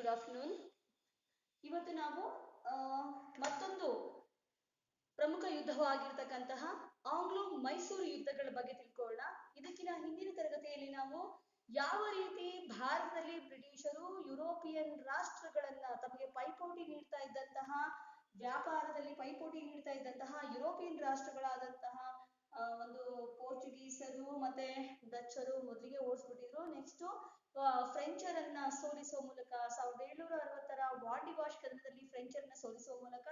Good afternoon. ಇವತ್ತು ನಾವು ಮತ್ತೊಂದು ಪ್ರಮುಖ ಯುದ್ಧವಾಗಿರ್ತಕ್ಕಂತಹ ಆಂಗ್ಲೋ ಮೈಸೂರು ಯುದ್ಧಗಳ ಬಗ್ಗೆ ತಿಳ್ಕೊಳ್ಳೋಣ. ಇದಕ್ಕಿನ ಹಿಂದಿನ ತರಗತಿಯಲ್ಲಿ ನಾವು ಯಾವ ರೀತಿ ಭಾರತದಲ್ಲಿ ಬ್ರಿಟಿಷರು ಯುರೋಪಿಯನ್ ರಾಷ್ಟ್ರಗಳನ್ನ ತಮಗೆ ಪೈಪೋಟಿ ನೀಡ್ತಾ ಇದ್ದಂತಹ, ವ್ಯಾಪಾರದಲ್ಲಿ ಪೈಪೋಟಿ ನೀಡ್ತಾ ಇದ್ದಂತಹ ಯುರೋಪಿಯನ್ ರಾಷ್ಟ್ರಗಳಾದಂತಹ ಒಂದು ಪೋರ್ಚುಗೀಸರು ಮತ್ತೆ ಡಚ್ಚರು ಮೊದಲಿಗೆ ಓಡಿಸ್ಬಿಟ್ಟಿದ್ರು. ನೆಕ್ಸ್ಟ್ ಫ್ರೆಂಚರನ್ನ ಸೋಲಿಸುವ ಮೂಲಕ 1760ರ ವಾಂಡಿವಾಶ್ ಕದನದಲ್ಲಿ ಫ್ರೆಂಚರನ್ನ ಸೋಲಿಸುವ ಮೂಲಕ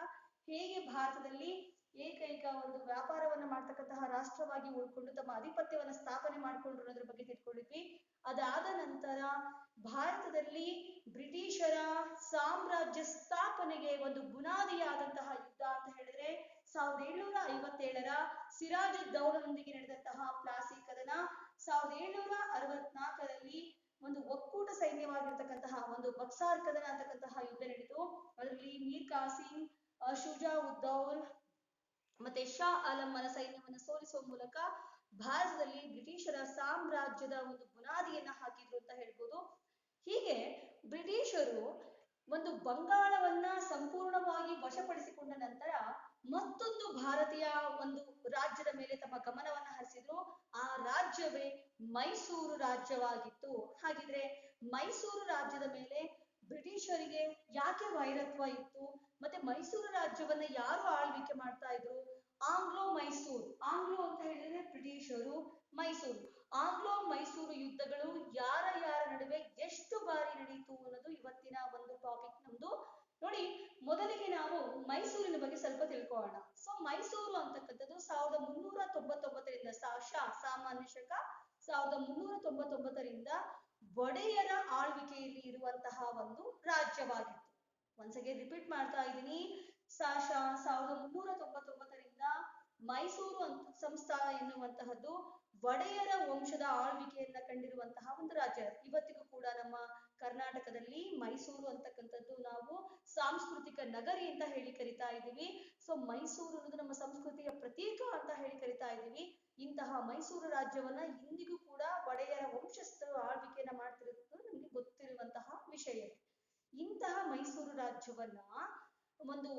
ಹೇಗೆ ಭಾರತದಲ್ಲಿ ಏಕೈಕ ಒಂದು ವ್ಯಾಪಾರವನ್ನ ಮಾಡ್ತಕ್ಕಂತಹ ರಾಷ್ಟ್ರವಾಗಿ ಉಳ್ಕೊಂಡು ತಮ್ಮ ಆಧಿಪತ್ಯವನ್ನ ಸ್ಥಾಪನೆ ಮಾಡ್ಕೊಂಡ್ರು ಅನ್ನೋದ್ರ ಬಗ್ಗೆ ತಿಳ್ಕೊಂಡಿದ್ವಿ. ಅದಾದ ನಂತರ ಭಾರತದಲ್ಲಿ ಬ್ರಿಟಿಷರ ಸಾಮ್ರಾಜ್ಯ ಸ್ಥಾಪನೆಗೆ ಒಂದು ಬುನಾದಿಯಾದಂತಹ ಯುದ್ಧ ಅಂತ ಹೇಳಿದ್ರೆ 1757ರ ಸಿರಾಜುದ್ದೌಲನೊಂದಿಗೆ ನಡೆದಂತಹ ಪ್ಲಾಸಿ ಕದನ. 1764ರಲ್ಲಿ ಒಂದು ಒಕ್ಕೂಟ ಸೈನ್ಯವಾಗಿರ್ತಕ್ಕಂತಹ ಒಂದು ಬಕ್ಸಾರ್ ಕದನ ಅಂತಕ್ಕಂತಹ ಯುದ್ಧ ನಡೆಯಿತು. ಅದರಲ್ಲಿ ಮೀರ್ ಕಾಸಿಂ, ಶುಜಾ ಉದ್ದೌಲ್ ಮತ್ತೆ ಶಾ ಆಲಮ್ಮನ ಸೈನ್ಯವನ್ನು ಸೋಲಿಸುವ ಮೂಲಕ ಭಾರತದಲ್ಲಿ ಬ್ರಿಟಿಷರ ಸಾಮ್ರಾಜ್ಯದ ಒಂದು ಬುನಾದಿಯನ್ನ ಹಾಕಿದ್ರು ಅಂತ ಹೇಳ್ಬೋದು. ಹೀಗೆ ಬ್ರಿಟಿಷರು ಒಂದು ಬಂಗಾಳವನ್ನ ಸಂಪೂರ್ಣವಾಗಿ ವಶಪಡಿಸಿಕೊಂಡ ನಂತರ ಮತ್ತೊಂದು ಭಾರತೀಯ ಒಂದು ರಾಜ್ಯದ ಮೇಲೆ ತಮ್ಮ ಗಮನವನ್ನ ಹರಿಸಿದ್ರು. ಆ ರಾಜ್ಯವೇ ಮೈಸೂರು ರಾಜ್ಯವಾಗಿತ್ತು. ಹಾಗಿದ್ರೆ ಮೈಸೂರು ರಾಜ್ಯದ ಮೇಲೆ ಬ್ರಿಟಿಷರಿಗೆ ಯಾಕೆ ವೈರತ್ವ ಇತ್ತು? ಮತ್ತೆ ಮೈಸೂರು ರಾಜ್ಯವನ್ನ ಯಾರು ಆಳ್ವಿಕೆ ಮಾಡ್ತಾ ಇದ್ರು? ಆಂಗ್ಲೋ ಮೈಸೂರು, ಆಂಗ್ಲೋ ಅಂತ ಹೇಳಿದ್ರೆ ಬ್ರಿಟಿಷರು, ಮೈಸೂರು, ಆಂಗ್ಲೋ ಮೈಸೂರು ಯುದ್ಧಗಳು ಯಾರ ನಡುವೆ ಎಷ್ಟು ಬಾರಿ ನಡೆಯಿತು ಅನ್ನೋದು ಇವತ್ತಿನ ಒಂದು ಟಾಪಿಕ್ ನಮ್ದು. ನೋಡಿ, ಮೊದಲಿಗೆ ನಾವು ಮೈಸೂರಿನ ಬಗ್ಗೆ ಸ್ವಲ್ಪ ತಿಳ್ಕೊಳ್ಳೋಣ. ಸೊ ಮೈಸೂರು ಅಂತಕ್ಕಂಥದ್ದು 1399ರಿಂದ ಸಾಮಾನ್ಯ ಶಕ 1399ರಿಂದ ಒಡೆಯರ ಆಳ್ವಿಕೆಯಲ್ಲಿ ಇರುವಂತಹ ಒಂದು ರಾಜ್ಯವಾಗಿತ್ತು. ಒಂದ್ಸಗೆ ರಿಪೀಟ್ ಮಾಡ್ತಾ ಇದ್ದೀನಿ, 1399ರಿಂದ ಮೈಸೂರು ಸಂಸ್ಥಾನ ಎನ್ನುವಂತಹದ್ದು ಒಡೆಯರ ವಂಶದ ಆಳ್ವಿಕೆಯನ್ನ ಕಂಡಿರುವಂತಹ ಒಂದು ರಾಜ್ಯ. ಇವತ್ತಿಗೂ ಕೂಡ ನಮ್ಮ ಕರ್ನಾಟಕದಲ್ಲಿ ಮೈಸೂರು ಅಂತಕ್ಕಂಥದ್ದು ನಾವು ಸಾಂಸ್ಕೃತಿಕ ನಗರಿ ಅಂತ ಹೇಳಿ ಕರಿತಾ ಇದ್ದೀವಿ. ಸೊ ಮೈಸೂರು ಅನ್ನೋದು ನಮ್ಮ ಸಂಸ್ಕೃತಿಯ ಪ್ರತೀಕ ಅಂತ ಹೇಳಿ ಕರಿತಾ ಇದ್ದೀವಿ. ಇಂತಹ ಮೈಸೂರು ರಾಜ್ಯವನ್ನ ಇಂದಿಗೂ ಕೂಡ ಒಡೆಯರ ವಂಶಸ್ಥರು ಆಳ್ವಿಕೆಯನ್ನ ಮಾಡ್ತಿರೋದು ನಮ್ಗೆ ಗೊತ್ತಿರುವಂತಹ ವಿಷಯ. ಇಂತಹ ಮೈಸೂರು ರಾಜ್ಯವನ್ನ ಒಂದು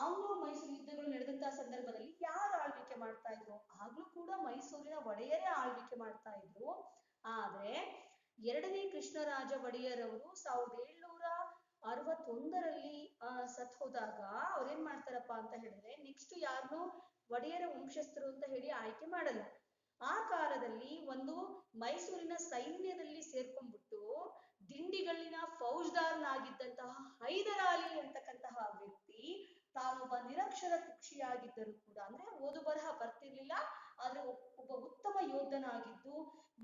ಆಂಗ್ಲೋ ಮೈಸೂರು ಯುದ್ಧಗಳು ನಡೆದಂತಹ ಸಂದರ್ಭದಲ್ಲಿ ಯಾರು ಆಳ್ವಿಕೆ ಮಾಡ್ತಾ ಇದ್ರು? ಆಗ್ಲೂ ಕೂಡ ಮೈಸೂರಿನ ಒಡೆಯರೇ ಆಳ್ವಿಕೆ ಮಾಡ್ತಾ ಇದ್ರು. ಆದ್ರೆ ಎರಡನೇ ಕೃಷ್ಣರಾಜ ಒಡೆಯರವರು 1761ರಲ್ಲಿ ಸತ್ ಹೋದಾಗ ಅವ್ರೇನ್ ಮಾಡ್ತಾರಪ್ಪ ಅಂತ ಹೇಳಿದ್ರೆ ನೆಕ್ಸ್ಟ್ ಯಾರನ್ನು ಒಡೆಯರ ವಂಶಸ್ಥರು ಅಂತ ಹೇಳಿ ಆಯ್ಕೆ ಮಾಡಲ್ಲ. ಆ ಕಾಲದಲ್ಲಿ ಒಂದು ಮೈಸೂರಿನ ಸೈನ್ಯದಲ್ಲಿ ಸೇರ್ಕೊಂಡ್ಬಿಟ್ಟು ದಿಂಡಿಗಳಿನ ಫೌಜ್ದಾರ್ನಾಗಿದ್ದಂತಹ ಹೈದರಾಲಿ ಅಂತಕ್ಕಂತಹ ವ್ಯಕ್ತಿ ತಾನೊಬ್ಬ ನಿರಕ್ಷರ ಕುಕ್ಷಿಯಾಗಿದ್ದರೂ ಕೂಡ, ಅಂದ್ರೆ ಓದು ಬರಹ ಬರ್ತಿರ್ಲಿಲ್ಲ, ಆದ್ರೆ ಒಬ್ಬ ಉತ್ತಮ ಯೋಧನಾಗಿದ್ದು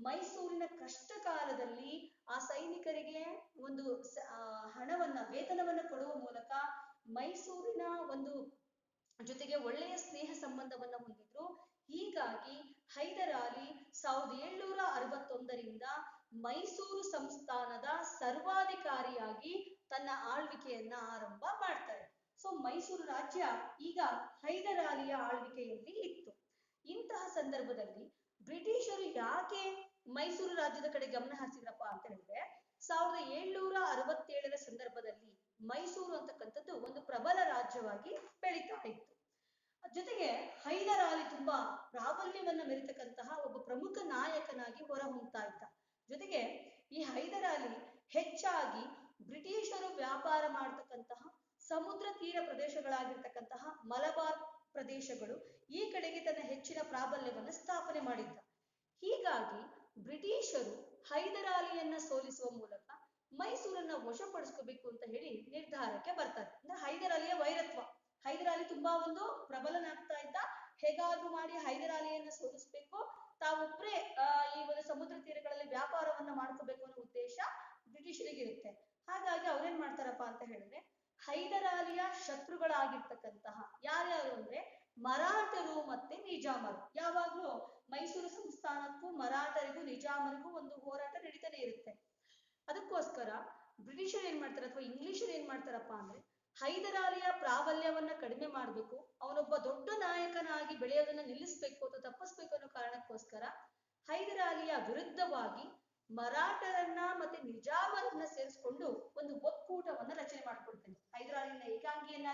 ಮೈಸೂರಿನ ಕಷ್ಟ ಕಾಲದಲ್ಲಿ ಆ ಸೈನಿಕರಿಗೆ ಒಂದು ಹಣವನ್ನ, ವೇತನವನ್ನ ಕೊಡುವ ಮೂಲಕ ಮೈಸೂರಿನ ಒಂದು ಜೊತೆಗೆ ಒಳ್ಳೆಯ ಸ್ನೇಹ ಸಂಬಂಧವನ್ನ ಹೊಂದಿದ್ರು. ಹೀಗಾಗಿ ಹೈದರಾಲಿ 1761ರಿಂದ ಮೈಸೂರು ಸಂಸ್ಥಾನದ ಸರ್ವಾಧಿಕಾರಿಯಾಗಿ ತನ್ನ ಆಳ್ವಿಕೆಯನ್ನ ಆರಂಭ ಮಾಡ್ತಾರೆ. ಸೊ ಮೈಸೂರು ರಾಜ್ಯ ಈಗ ಹೈದರಾಲಿಯ ಆಳ್ವಿಕೆಯಲ್ಲಿ ಇತ್ತು. ಇಂತಹ ಸಂದರ್ಭದಲ್ಲಿ ಬ್ರಿಟಿಷರು ಯಾಕೆ ಮೈಸೂರು ರಾಜ್ಯದ ಕಡೆ ಗಮನ ಹರಿಸಿದ್ರಪ್ಪ ಅಂತ ಹೇಳಿದ್ರೆ 1767ರ ಸಂದರ್ಭದಲ್ಲಿ ಮೈಸೂರು ಅಂತಕ್ಕಂಥದ್ದು ಒಂದು ಪ್ರಬಲ ರಾಜ್ಯವಾಗಿ ಬೆಳೀತಾ ಇತ್ತು. ಜೊತೆಗೆ ಹೈದರಾಲಿ ತುಂಬಾ ಪ್ರಾಬಲ್ಯವನ್ನ ಮೆರೆತಕ್ಕಂತಹ ಒಬ್ಬ ಪ್ರಮುಖ ನಾಯಕನಾಗಿ ಹೊರಹೊಮ್ತಾ ಇದ್ದ. ಜೊತೆಗೆ ಈ ಹೈದರಾಲಿ ಹೆಚ್ಚಾಗಿ ಬ್ರಿಟಿಷರು ವ್ಯಾಪಾರ ಮಾಡತಕ್ಕಂತಹ ಸಮುದ್ರ ತೀರ ಪ್ರದೇಶಗಳಾಗಿರ್ತಕ್ಕಂತಹ ಮಲಬಾರ್ ಪ್ರದೇಶಗಳು ಈ ಕಡೆಗೆ ತನ್ನ ಹೆಚ್ಚಿನ ಪ್ರಾಬಲ್ಯವನ್ನ ಸ್ಥಾಪನೆ ಮಾಡಿದ್ದ. ಹೀಗಾಗಿ ಬ್ರಿಟಿಷರು ಹೈದರಾಲಿಯನ್ನ ಸೋಲಿಸುವ ಮೂಲಕ ಮೈಸೂರನ್ನ ವಶಪಡಿಸ್ಕೋಬೇಕು ಅಂತ ಹೇಳಿ ನಿರ್ಧಾರಕ್ಕೆ ಬರ್ತಾರೆ. ಅಂದ್ರೆ ಹೈದರಾಲಿಯ ವೈರತ್ವ, ಹೈದರಾಲಿ ತುಂಬಾ ಒಂದು ಪ್ರಬಲನಾಗ್ತಾ ಇದ್ದ, ಹೇಗಾದ್ರೂ ಮಾಡಿ ಹೈದರಾಲಿಯನ್ನ ಸೋಲಿಸ್ಬೇಕು, ತಾವೊಬ್ಬರೇ ಈ ಒಂದು ಸಮುದ್ರ ತೀರಗಳಲ್ಲಿ ವ್ಯಾಪಾರವನ್ನ ಮಾಡ್ಕೋಬೇಕು ಅನ್ನೋ ಉದ್ದೇಶ ಬ್ರಿಟಿಷರಿಗೆ ಇರುತ್ತೆ. ಹಾಗಾಗಿ ಅವ್ರೇನ್ ಮಾಡ್ತಾರಪ್ಪ ಅಂತ ಹೇಳಿದ್ರೆ ಹೈದರಾಲಿಯ ಶತ್ರುಗಳಾಗಿರ್ತಕ್ಕಂತಹ ಯಾರ್ಯಾರು ಅಂದ್ರೆ ಮರಾಠರು ಮತ್ತೆ ನಿಜಾಮರು. ಯಾವಾಗ್ಲೂ ಮೈಸೂರು ಸಂಸ್ಥಾನಕ್ಕೂ ಮರಾಠರಿಗೂ ನಿಜಾಮರಿಗೂ ಒಂದು ಹೋರಾಟ ನಡೀತಾನೆ ಇರುತ್ತೆ. ಅದಕ್ಕೋಸ್ಕರ ಬ್ರಿಟಿಷರು ಏನ್ ಮಾಡ್ತಾರೆ ಅಥವಾ ಇಂಗ್ಲಿಷರು ಏನ್ ಮಾಡ್ತಾರಪ್ಪ ಅಂದ್ರೆ ಹೈದರಾಲಿಯ ಪ್ರಾಬಲ್ಯವನ್ನ ಕಡಿಮೆ ಮಾಡ್ಬೇಕು, ಅವನೊಬ್ಬ ದೊಡ್ಡ ನಾಯಕನಾಗಿ ಬೆಳೆಯೋದನ್ನ ನಿಲ್ಲಿಸ್ಬೇಕು ಅಥವಾ ತಪ್ಪಿಸ್ಬೇಕು ಅನ್ನೋ ಕಾರಣಕ್ಕೋಸ್ಕರ ಹೈದರಾಲಿಯ ವಿರುದ್ಧವಾಗಿ ಮರಾಠರನ್ನ ಮತ್ತೆ ನಿಜಾಮರನ್ನ ಸೇರಿಸ್ಕೊಂಡು ಒಂದು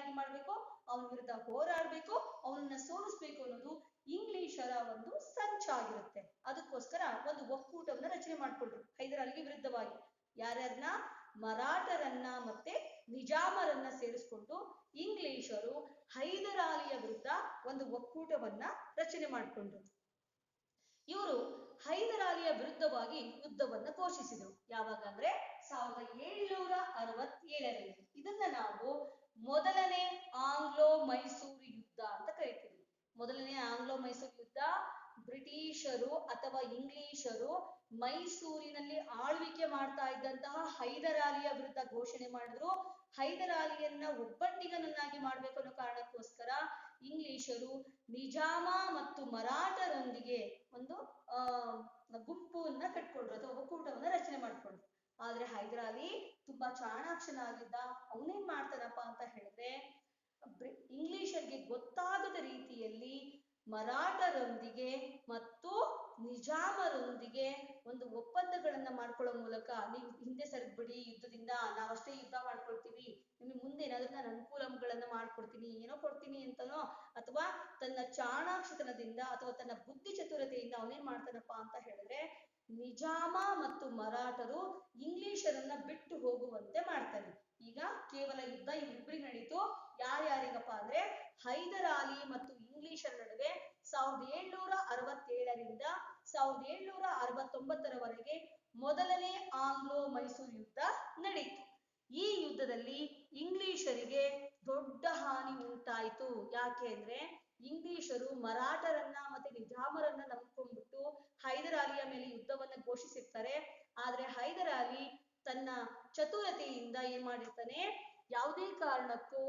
ಏನಾಗಿ ಮಾಡ್ಬೇಕು, ಅವನ ವಿರುದ್ಧ ಹೋರಾಡ್ಬೇಕು, ಅವನನ್ನ ಸೋಲಿಸ್ಬೇಕು ಅನ್ನೋದು ಇಂಗ್ಲಿಷರ ಒಂದು ಸಂಚಾಗಿರುತ್ತೆ. ಅದಕ್ಕೋಸ್ಕರ ಒಂದು ಒಕ್ಕೂಟವನ್ನ ರಚನೆ ಮಾಡ್ಕೊಂಡ್ರು ಹೈದರಾಲಿಗೆ ವಿರುದ್ಧವಾಗಿ. ಯಾರ್ಯಾರನ್ನ? ಮರಾಠರನ್ನ ಮತ್ತೆ ನಿಜಾಮರನ್ನ ಸೇರಿಸ್ಕೊಂಡು ಇಂಗ್ಲಿಷರು ಹೈದರಾಲಿಯ ವಿರುದ್ಧ ಒಂದು ಒಕ್ಕೂಟವನ್ನ ರಚನೆ ಮಾಡಿಕೊಂಡ್ರು. ಇವರು ಹೈದರಾಲಿಯ ವಿರುದ್ಧವಾಗಿ ಯುದ್ಧವನ್ನ ಘೋಷಿಸಿದರು. ಯಾವಾಗ ಅಂದ್ರೆ 1767ರಲ್ಲಿ. ಇದನ್ನ ನಾವು ಮೊದಲನೇ ಆಂಗ್ಲೋ ಮೈಸೂರು ಯುದ್ಧ ಅಂತ ಕರಿತೀವಿ. ಮೊದಲನೇ ಆಂಗ್ಲೋ ಮೈಸೂರು ಯುದ್ಧ ಬ್ರಿಟಿಷರು ಅಥವಾ ಇಂಗ್ಲಿಷರು ಮೈಸೂರಿನಲ್ಲಿ ಆಳ್ವಿಕೆ ಮಾಡ್ತಾ ಇದ್ದಂತಹ ಹೈದರಾಲಿಯ ವಿರುದ್ಧ ಘೋಷಣೆ ಮಾಡಿದ್ರು. ಹೈದರಾಲಿಯನ್ನ ಒಬ್ಬಂಟಿಗನನ್ನಾಗಿ ಮಾಡ್ಬೇಕು ಅನ್ನೋ ಕಾರಣಕ್ಕೋಸ್ಕರ ಇಂಗ್ಲಿಷರು ನಿಜಾಮ ಮತ್ತು ಮರಾಠರೊಂದಿಗೆ ಒಂದು ಗುಂಪನ್ನ ಕಟ್ಕೊಂಡ್ರು ಅಥವಾ ಒಕ್ಕೂಟವನ್ನ ರಚನೆ ಮಾಡ್ಕೊಂಡ್ರು. ಆದ್ರೆ ಹೈದರಾಲಿ ತುಂಬಾ ಚಾಣಾಕ್ಷನಾಗಿದ್ದ. ಅವನೇನ್ ಮಾಡ್ತಾನಪ್ಪ ಅಂತ ಹೇಳಿದ್ರೆ, ಇಂಗ್ಲಿಷರಿಗೆ ಗೊತ್ತಾಗದ ರೀತಿಯಲ್ಲಿ ಮರಾಠರೊಂದಿಗೆ ಮತ್ತು ನಿಜಾಮರೊಂದಿಗೆ ಒಂದು ಒಪ್ಪಂದಗಳನ್ನ ಮಾಡ್ಕೊಳ್ಳೋ ಮೂಲಕ, ನೀವು ಹಿಂದೆ ಸರಿದ್ಬಿಡಿ ಯುದ್ಧದಿಂದ, ನಾವಷ್ಟೇ ಯುದ್ಧ ಮಾಡ್ಕೊಳ್ತೀವಿ, ನಿಮಗೆ ಮುಂದೆ ಏನಾದ್ರೂ ನಾನು ಅನುಕೂಲಗಳನ್ನ ಮಾಡ್ಕೊಡ್ತೀನಿ, ಏನೋ ಕೊಡ್ತೀನಿ ಅಂತನೋ, ಅಥವಾ ತನ್ನ ಚಾಣಾಕ್ಷತನದಿಂದ ಅಥವಾ ತನ್ನ ಬುದ್ಧಿ ಚತುರತೆಯಿಂದ ಅವನೇನ್ ಮಾಡ್ತಾನಪ್ಪ ಅಂತ ಹೇಳಿದ್ರೆ, ನಿಜಾಮ ಮತ್ತು ಮರಾಠರು ಇಂಗ್ಲಿಷರನ್ನ ಬಿಟ್ಟು ಹೋಗುವಂತೆ ಮಾಡ್ತಾನೆ. ಈಗ ಕೇವಲ ಯುದ್ಧ ಇವರಿಬ್ಬರಿಗೆ ನಡೀತು. ಯಾರ್ಯಾರಿಗಪ್ಪ ಅಂದ್ರೆ ಹೈದರಾಲಿ ಮತ್ತು ಇಂಗ್ಲಿಷರ ನಡುವೆ 1767ರಿಂದ 1769ರವರೆಗೆ ಮೊದಲನೇ ಆಂಗ್ಲೋ ಮೈಸೂರು ಯುದ್ಧ ನಡೀತು. ಈ ಯುದ್ಧದಲ್ಲಿ ಇಂಗ್ಲಿಷರಿಗೆ ದೊಡ್ಡ ಹಾನಿ ಉಂಟಾಯಿತು. ಯಾಕೆ ಅಂದ್ರೆ ಇಂಗ್ಲಿಷರು ಮರಾಠರನ್ನ ಮತ್ತೆ ನಿಜಾಮರನ್ನ ನಂಬ್ಕೊಂಡ್ಬಿಟ್ಟು ಹೈದರಾಲಿಯ ಮೇಲೆ ಯುದ್ಧವನ್ನ ಘೋಷಿಸಿರ್ತಾರೆ. ಆದ್ರೆ ಹೈದರಾಲಿ ತನ್ನ ಚತುರತೆಯಿಂದ ಏನ್ ಮಾಡಿರ್ತಾನೆ, ಯಾವುದೇ ಕಾರಣಕ್ಕೂ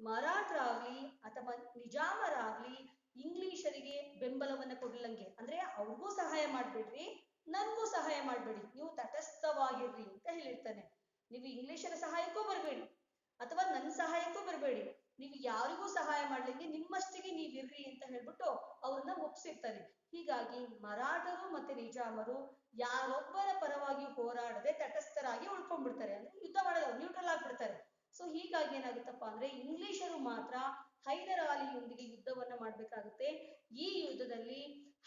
ಮರಾಠರಾಗ್ಲಿ ಅಥವಾ ನಿಜಾಮರಾಗ್ಲಿ ಇಂಗ್ಲಿಷರಿಗೆ ಬೆಂಬಲವನ್ನ ಕೊಡ್ಲಂಗೆ, ಅಂದ್ರೆ ಅವ್ರಿಗೂ ಸಹಾಯ ಮಾಡ್ಬೇಡ್ರಿ, ನನ್ಗೂ ಸಹಾಯ ಮಾಡ್ಬೇಡಿ, ನೀವು ತಟಸ್ಥವಾಗಿರ್ರಿ ಅಂತ ಹೇಳಿರ್ತಾನೆ. ನೀವು ಇಂಗ್ಲಿಷರ ಸಹಾಯಕ್ಕೂ ಬರ್ಬೇಡಿ ಅಥವಾ ನನ್ನ ಸಹಾಯಕ್ಕೂ ಬರ್ಬೇಡಿ, ನೀವು ಯಾರಿಗೂ ಸಹಾಯ ಮಾಡ್ಲಿಕ್ಕೆ ನಿಮ್ಮಷ್ಟಿಗೆ ನೀವಿರ್ರಿ ಅಂತ ಹೇಳ್ಬಿಟ್ಟು ಅವ್ರನ್ನ ಒಪ್ಸಿರ್ತಾನೆ. ಹೀಗಾಗಿ ಮರಾಠರು ಮತ್ತೆ ನಿಜಾಮರು ಯಾರೊಬ್ಬರ ಪರವಾಗಿ ಹೋರಾಡದೆ ತಟಸ್ಥರಾಗಿ ಉಳ್ಕೊಂಡ್ಬಿಡ್ತಾರೆ, ಅಂದ್ರೆ ಯುದ್ಧ ಮಾಡೋದು ನ್ಯೂಟ್ರಲ್ ಆಗ್ಬಿಡ್ತಾರೆ. ಸೊ ಹೀಗಾಗಿ ಏನಾಗುತ್ತಪ್ಪ ಅಂದ್ರೆ ಇಂಗ್ಲಿಷರು ಮಾತ್ರ ಹೈದರಾಲಿಯೊಂದಿಗೆ ಯುದ್ಧವನ್ನ ಮಾಡ್ಬೇಕಾಗುತ್ತೆ. ಈ ಯುದ್ಧದಲ್ಲಿ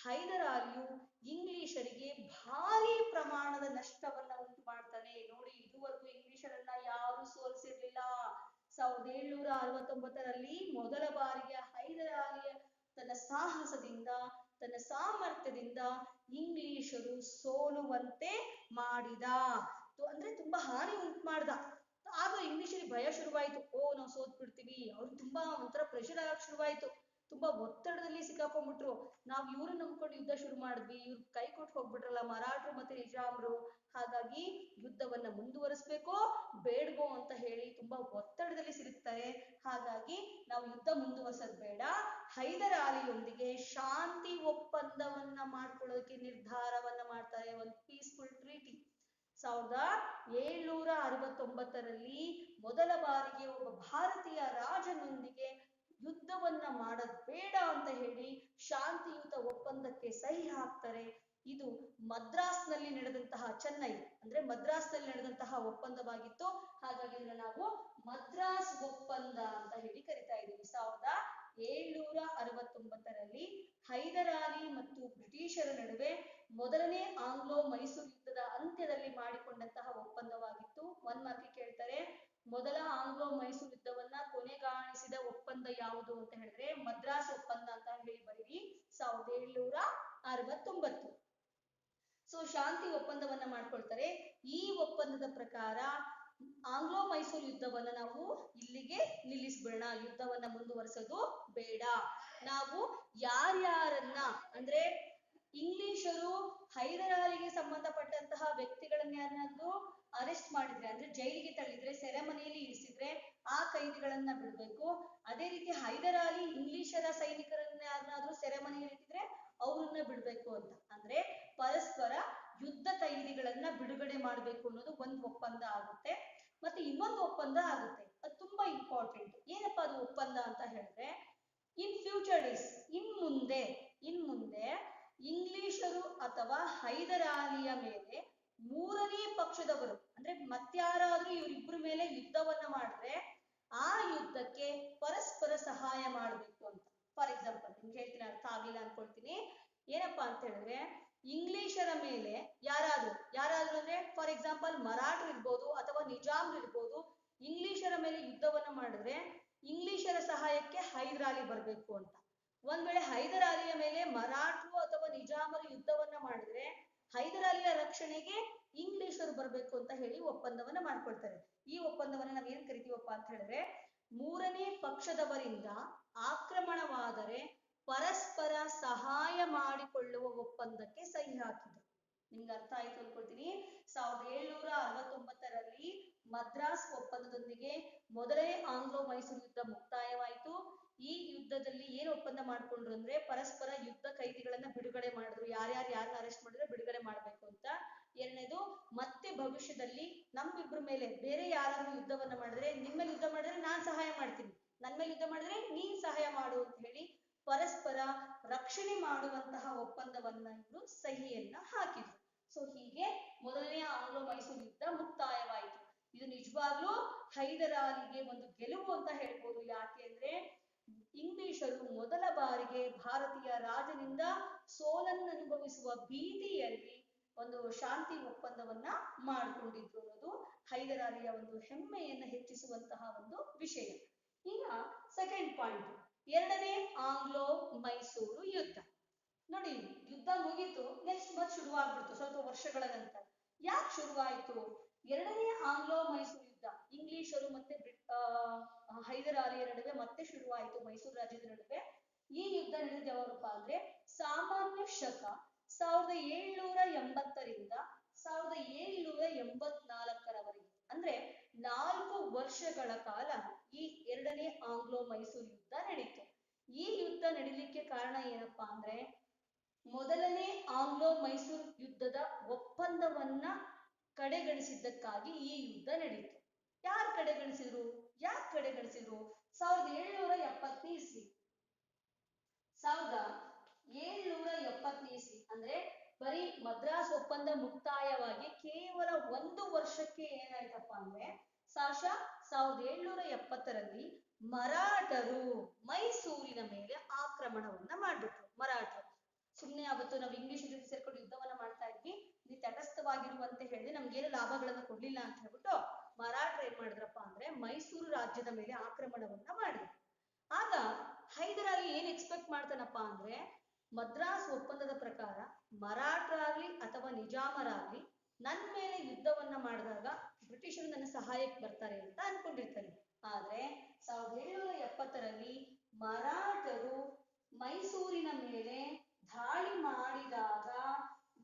ಹೈದರಾಲಿಯು ಇಂಗ್ಲಿಷರಿಗೆ ಭಾರಿ ಪ್ರಮಾಣದ ನಷ್ಟವನ್ನ ಉಂಟು ಮಾಡ್ತಾನೆ. ನೋಡಿ, ಇದುವರೆಗೂ ಇಂಗ್ಲಿಷರನ್ನ ಯಾರು ಸೋಲಿಸಿರ್ಲಿಲ್ಲ. 1769ರಲ್ಲಿ ಮೊದಲ ಬಾರಿಗೆ ಹೈದರಾಲಿಯ ತನ್ನ ಸಾಹಸದಿಂದ ತನ್ನ ಸಾಮರ್ಥ್ಯದಿಂದ ಇಂಗ್ಲಿಷರು ಸೋಲುವಂತೆ ಮಾಡಿದ. ಅಂದ್ರೆ ತುಂಬಾ ಹಾನಿ ಉಂಟು ಮಾಡ್ದ. ಆಗ ಇಂಗ್ಲಿಷರಿಗೆ ಭಯ ಶುರುವಾಯ್ತು. ನಾವು ಸೋತ್ ಬಿಡ್ತೀವಿ. ಅವ್ರು ತುಂಬಾ ಒಂಥರ ಪ್ರೆಷರ್ ಆಗಕ್ ಶುರುವಾಯ್ತು. ತುಂಬಾ ಒತ್ತಡದಲ್ಲಿ ಸಿಕ್ಕಾಕೊಂಡ್ಬಿಟ್ರು. ನಾವು ಇವ್ರು ನಂಬ್ಕೊಂಡು ಯುದ್ಧ ಶುರು ಮಾಡಿದ್ವಿ, ಇವ್ರು ಕೈ ಕೊಟ್ಟು ಹೋಗ್ಬಿಟ್ರಲ್ಲ ಮರಾಠರು ಮತ್ತೆ ನಿಜಾಮರು. ಹಾಗಾಗಿ ಯುದ್ಧವನ್ನ ಮುಂದುವರಿಸ್ಬೇಕೋ ಬೇಡವೋ ಅಂತ ಹೇಳಿ ತುಂಬಾ ಒತ್ತಡದಲ್ಲಿ ಸಿಲುಕ್ತಾರೆ. ಹಾಗಾಗಿ ನಾವು ಯುದ್ಧ ಮುಂದುವರ್ಸೋದ್ ಬೇಡ, ಹೈದರಾಲಿಯೊಂದಿಗೆ ಶಾಂತಿ ಒಪ್ಪಂದವನ್ನ ಮಾಡ್ಕೊಳ್ಳೋಕೆ ನಿರ್ಧಾರವನ್ನ ಮಾಡ್ತಾರೆ. ಒಂದು ಪೀಸ್ಫುಲ್ ಟ್ರೀಟಿ. 1769ರಲ್ಲಿ ಮೊದಲ ಬಾರಿಗೆ ಒಬ್ಬ ಭಾರತೀಯ ರಾಜನೊಂದಿಗೆ ಯುದ್ಧವನ್ನ ಮಾಡೋದ್ ಬೇಡ ಅಂತ ಹೇಳಿ ಶಾಂತಿಯುತ ಒಪ್ಪಂದಕ್ಕೆ ಸಹಿ ಹಾಕ್ತಾರೆ. ಇದು ಮದ್ರಾಸ್ನಲ್ಲಿ ನಡೆದಂತಹ, ಚೆನ್ನೈ ಅಂದ್ರೆ ಮದ್ರಾಸ್ನಲ್ಲಿ ನಡೆದಂತಹ ಒಪ್ಪಂದವಾಗಿತ್ತು. ಹಾಗಾಗಿ ಇದನ್ನ ನಾವು ಮದ್ರಾಸ್ ಒಪ್ಪಂದ ಅಂತ ಹೇಳಿ ಕರಿತಾ ಇದ್ದೀವಿ. 1769ರಲ್ಲಿ ಹೈದರಾಲಿ ಮತ್ತು ಬ್ರಿಟಿಷರ ನಡುವೆ ಮೊದಲನೇ ಆಂಗ್ಲೋ ಮೈಸೂರು ಯುದ್ಧದ ಅಂತ್ಯದಲ್ಲಿ ಮಾಡಿಕೊಂಡಂತಹ ಒಪ್ಪಂದವಾಗಿತ್ತು. ಒಂದ್ ಮಾರ್ಕ್ ಕೇಳ್ತಾರೆ, ಮೊದಲ ಆಂಗ್ಲೋ ಮೈಸೂರು ಯುದ್ಧವನ್ನ ಕೊನೆಗಾಣಿಸಿದ ಒಪ್ಪಂದ ಯಾವುದು ಅಂತ ಹೇಳಿದ್ರೆ ಮದ್ರಾಸ್ ಒಪ್ಪಂದ ಅಂತ ಹೇಳಿ ಬರೀರಿ. 1769. ಸೊ ಶಾಂತಿ ಒಪ್ಪಂದವನ್ನ ಮಾಡ್ಕೊಳ್ತಾರೆ. ಈ ಒಪ್ಪಂದದ ಪ್ರಕಾರ ಆಂಗ್ಲೋ ಮೈಸೂರು ಯುದ್ಧವನ್ನ ನಾವು ಇಲ್ಲಿಗೆ ನಿಲ್ಲಿಸ್ಬಿಡೋಣ, ಯುದ್ಧವನ್ನ ಮುಂದುವರಿಸೋದು ಬೇಡ. ನಾವು ಯಾರ್ಯಾರನ್ನ ಅಂದ್ರೆ ಇಂಗ್ಲಿಷರು ಹೈದರಾಲಿಗೆ ಸಂಬಂಧಪಟ್ಟಂತಹ ವ್ಯಕ್ತಿಗಳನ್ನ ಯಾರನ್ನಾದ್ರೂ ಅರೆಸ್ಟ್ ಮಾಡಿದ್ರೆ ಅಂದ್ರೆ ಜೈಲಿಗೆ ತಳ್ಳಿದ್ರೆ, ಸೆರೆಮನೆಯಲ್ಲಿ ಇರಿಸಿದ್ರೆ ಆ ಕೈದಿಗಳನ್ನ ಬಿಡ್ಬೇಕು. ಅದೇ ರೀತಿ ಹೈದರಾಲಿ ಇಂಗ್ಲಿಷರ ಸೈನಿಕರನ್ನ ಯಾರನ್ನಾದ್ರೂ ಸೆರೆಮನೆಯಲ್ಲಿ ಇಟ್ಟಿದ್ರೆ ಅವ್ರನ್ನ ಬಿಡ್ಬೇಕು ಅಂತ. ಅಂದ್ರೆ ಪರಸ್ಪರ ಯುದ್ಧ ಕೈದಿಗಳನ್ನ ಬಿಡುಗಡೆ ಮಾಡ್ಬೇಕು ಅನ್ನೋದು ಒಂದು ಒಪ್ಪಂದ ಆಗುತ್ತೆ. ಮತ್ತೆ ಇನ್ನೊಂದು ಒಪ್ಪಂದ ಆಗುತ್ತೆ, ಅದು ತುಂಬಾ ಇಂಪಾರ್ಟೆಂಟ್. ಏನಪ್ಪಾ ಅದು ಒಪ್ಪಂದ ಅಂತ ಹೇಳಿದ್ರೆ, ಇನ್ ಫ್ಯೂಚರ್ ಡೇಸ್, ಇನ್ ಮುಂದೆ ಇಂಗ್ಲಿಷರು ಅಥವಾ ಹೈದರಾಲಿಯ ಮೇಲೆ ಮೂರನೇ ಪಕ್ಷದವರು ಅಂದ್ರೆ ಮತ್ಯಾರಾದ್ರೂ ಇವರಿಬ್ಬರ ಮೇಲೆ ಯುದ್ಧವನ್ನ ಮಾಡಿದ್ರೆ ಆ ಯುದ್ಧಕ್ಕೆ ಪರಸ್ಪರ ಸಹಾಯ ಮಾಡಬೇಕು ಅಂತ. ಫಾರ್ ಎಕ್ಸಾಂಪಲ್ ನಿಮ್ಗೆ ಹೇಳ್ತೀನಿ, ಅರ್ಥ ಆಗ್ಲಿಲ್ಲ ಅನ್ಕೊಳ್ತೀನಿ. ಏನಪ್ಪಾ ಅಂತ ಹೇಳಿದ್ರೆ, ಇಂಗ್ಲಿಷರ ಮೇಲೆ ಯಾರಾದ್ರೂ ಅಂದ್ರೆ ಫಾರ್ ಎಕ್ಸಾಂಪಲ್ ಮರಾಠರು ಇರ್ಬೋದು ಅಥವಾ ನಿಜಾಮ್ರು ಇರ್ಬೋದು, ಇಂಗ್ಲಿಷರ ಮೇಲೆ ಯುದ್ಧವನ್ನ ಮಾಡಿದ್ರೆ ಇಂಗ್ಲಿಷರ ಸಹಾಯಕ್ಕೆ ಹೈದರಾಲಿ ಬರ್ಬೇಕು ಅಂತ. ಒಂದ್ ವೇಳೆ ಹೈದರಾಲಿಯ ಮೇಲೆ ಮರಾಠರು ಅಥವಾ ನಿಜಾಮರು ಯುದ್ಧವನ್ನ ಮಾಡಿದ್ರೆ ಹೈದರಾಲಿಯ ರಕ್ಷಣೆಗೆ ಇಂಗ್ಲಿಷರು ಬರ್ಬೇಕು ಅಂತ ಹೇಳಿ ಒಪ್ಪಂದವನ್ನ ಮಾಡ್ಕೊಳ್ತಾರೆ. ಈ ಒಪ್ಪಂದವನ್ನ ನಾವ್ ಏನ್ ಕರಿತೀವಪ್ಪ ಅಂತ ಹೇಳಿದ್ರೆ, ಮೂರನೇ ಪಕ್ಷದವರಿಂದ ಆಕ್ರಮಣವಾದರೆ ಪರಸ್ಪರ ಸಹಾಯ ಮಾಡಿಕೊಳ್ಳುವ ಒಪ್ಪಂದಕ್ಕೆ ಸಹಿ ಹಾಕಿದ್ರು. ನಿಮ್ಗೆ ಅರ್ಥ ಆಯ್ತು ಅನ್ಕೊಳ್ತೀನಿ. 1769ರಲ್ಲಿ ಮದ್ರಾಸ್ ಒಪ್ಪಂದದೊಂದಿಗೆ ಮೊದಲನೇ ಆಂಗ್ಲೋ ಮೈಸೂರು ಯುದ್ಧ ಮುಕ್ತಾಯವಾಯಿತು. ಈ ಯುದ್ಧದಲ್ಲಿ ಏನು ಒಪ್ಪಂದ ಮಾಡ್ಕೊಂಡ್ರು ಅಂದ್ರೆ, ಪರಸ್ಪರ ಯುದ್ಧ ಕೈದಿಗಳನ್ನ ಬಿಡುಗಡೆ ಮಾಡಿದ್ರು. ಯಾರನ್ನ ಅರೆಸ್ಟ್ ಮಾಡಿದ್ರೆ ಬಿಡುಗಡೆ ಮಾಡ್ಬೇಕು ಅಂತ. ಎರಡನೇದು, ಮತ್ತೆ ಭವಿಷ್ಯದಲ್ಲಿ ನಮ್ಮಿಬ್ರ ಮೇಲೆ ಬೇರೆ ಯಾರಾದ್ರೂ ಯುದ್ಧವನ್ನ ಮಾಡಿದ್ರೆ, ನಿಮ್ಮೇಲೆ ಯುದ್ಧ ಮಾಡಿದ್ರೆ ನಾನ್ ಸಹಾಯ ಮಾಡ್ತೀನಿ, ನನ್ ಮೇಲೆ ಯುದ್ಧ ಮಾಡಿದ್ರೆ ನೀನ್ ಸಹಾಯ ಮಾಡು ಅಂತ ಹೇಳಿ ಪರಸ್ಪರ ರಕ್ಷಣೆ ಮಾಡುವಂತಹ ಒಪ್ಪಂದವನ್ನ ಇವರು ಸಹಿಯನ್ನ ಹಾಕಿದ್ರು. ಸೊ ಹೀಗೆ ಮೊದಲನೆಯ ಆಂಗ್ಲೋ ಮೈಸೂರು ಯುದ್ಧ ಮುಕ್ತಾಯವಾಯಿತು. ಇದು ನಿಜವಾಗ್ಲೂ ಹೈದರಾಲಿಗೆ ಒಂದು ಗೆಲುವು ಅಂತ ಹೇಳ್ಬೋದು. ಯಾಕೆ ಅಂದ್ರೆ ಇಂಗ್ಲಿಷರು ಮೊದಲ ಬಾರಿಗೆ ಭಾರತೀಯ ರಾಜನಿಂದ ಸೋಲನ್ನು ಅನುಭವಿಸುವ ಭೀತಿಯಲ್ಲಿ ಒಂದು ಶಾಂತಿ ಒಪ್ಪಂದವನ್ನ ಮಾಡಿಕೊಂಡಿದ್ರು ಅನ್ನೋದು ಹೈದರಾಲಿಯ ಒಂದು ಹೆಮ್ಮೆಯನ್ನ ಹೆಚ್ಚಿಸುವಂತಹ ಒಂದು ವಿಷಯ. ಈಗ ಸೆಕೆಂಡ್ ಪಾಯಿಂಟ್, ಎರಡನೇ ಆಂಗ್ಲೋ ಮೈಸೂರು ಯುದ್ಧ. ನೋಡಿ, ಯುದ್ಧ ಮುಗೀತು, ನೆಕ್ಸ್ಟ್ ಮತ್ತೆ ಶುರುವಾಗ್ಬಿಡ್ತು ಸ್ವಲ್ಪ ವರ್ಷಗಳ ನಂತರ. ಯಾಕೆ ಶುರುವಾಯಿತು? ಎರಡನೇ ಆಂಗ್ಲೋ ಮೈಸೂರು ಯುದ್ಧ ಇಂಗ್ಲಿಷರು ಮತ್ತೆ ಹೈದರಾಲಿಯ ನಡುವೆ ಮತ್ತೆ ಶುರುವಾಯಿತು, ಮೈಸೂರು ರಾಜ್ಯದ ನಡುವೆ. ಈ ಯುದ್ಧ ನಡೆದ ಯಾವಾಗಪ್ಪ ಅಂದ್ರೆ ಸಾಮಾನ್ಯ ಶಕ 1780ರಿಂದ 1784ರವರೆಗೆ, ಅಂದ್ರೆ 4 ವರ್ಷಗಳ ಕಾಲ ಈ ಎರಡನೇ ಆಂಗ್ಲೋ ಮೈಸೂರು ಯುದ್ಧ ನಡೀತು. ಈ ಯುದ್ಧ ನಡೀಲಿಕ್ಕೆ ಕಾರಣ ಏನಪ್ಪಾ ಅಂದ್ರೆ, ಮೊದಲನೇ ಆಂಗ್ಲೋ ಮೈಸೂರು ಯುದ್ಧದ ಒಪ್ಪಂದವನ್ನ ಕಡೆಗಣಿಸಿದ್ದಕ್ಕಾಗಿ ಈ ಯುದ್ಧ ನಡೀತು. ಯಾರು ಕಡೆಗಣಿಸಿದ್ರು? 1770 ಇಸ್ವಿ 1770 ಇಸ್ವಿ ಅಂದ್ರೆ ಬರೀ ಮದ್ರಾಸ್ ಒಪ್ಪಂದ ಮುಕ್ತಾಯವಾಗಿ ಕೇವಲ 1 ವರ್ಷಕ್ಕೆ ಏನಾಯ್ತಪ್ಪ ಅಂದ್ರೆ 1770ರಲ್ಲಿ ಮರಾಠರು ಮೈಸೂರಿನ ಮೇಲೆ ಆಕ್ರಮಣವನ್ನ ಮಾಡ್ಬಿಟ್ರು. ಮರಾಠರು ಸುಮ್ನೆ ಅವತ್ತು ನಾವು ಇಂಗ್ಲಿಷ್ ಜೊತೆ ಸೇರ್ಕೊಂಡು ಯುದ್ಧವನ್ನ ಮಾಡ್ತಾ ಇದ್ವಿ, ನೀವು ತಟಸ್ಥವಾಗಿರುವಂತೆ ಹೇಳಿದ್ರೆ ನಮ್ಗೇನು ಲಾಭಗಳನ್ನ ಕೊಡ್ಲಿಲ್ಲ ಅಂತ ಹೇಳ್ಬಿಟ್ಟು ಮರಾಠರು ಏನ್ ಮಾಡಿದ್ರಪ್ಪ ಅಂದ್ರೆ ಮೈಸೂರು ರಾಜ್ಯದ ಮೇಲೆ ಆಕ್ರಮಣವನ್ನ ಮಾಡಿದ್ರು. ಆಗ ಹೈದರಾಲಿ ಏನ್ ಎಕ್ಸ್ಪೆಕ್ಟ್ ಮಾಡ್ತಾನಪ್ಪ ಅಂದ್ರೆ, ಮದ್ರಾಸ್ ಒಪ್ಪಂದದ ಪ್ರಕಾರ ಮರಾಠರಾಗ್ಲಿ ಅಥವಾ ನಿಜಾಮರಾಗ್ಲಿ ನನ್ ಮೇಲೆ ಯುದ್ಧವನ್ನ ಮಾಡಿದಾಗ ಬ್ರಿಟಿಷರು ನನ್ನ ಸಹಾಯಕ್ಕೆ ಬರ್ತಾರೆ ಅಂತ ಅನ್ಕೊಂಡಿರ್ತಾನೆ. ಆದ್ರೆ 1770ರಲ್ಲಿ ಮರಾಠರು ಮೈಸೂರಿನ ಮೇಲೆ ದಾಳಿ ಮಾಡಿದಾಗ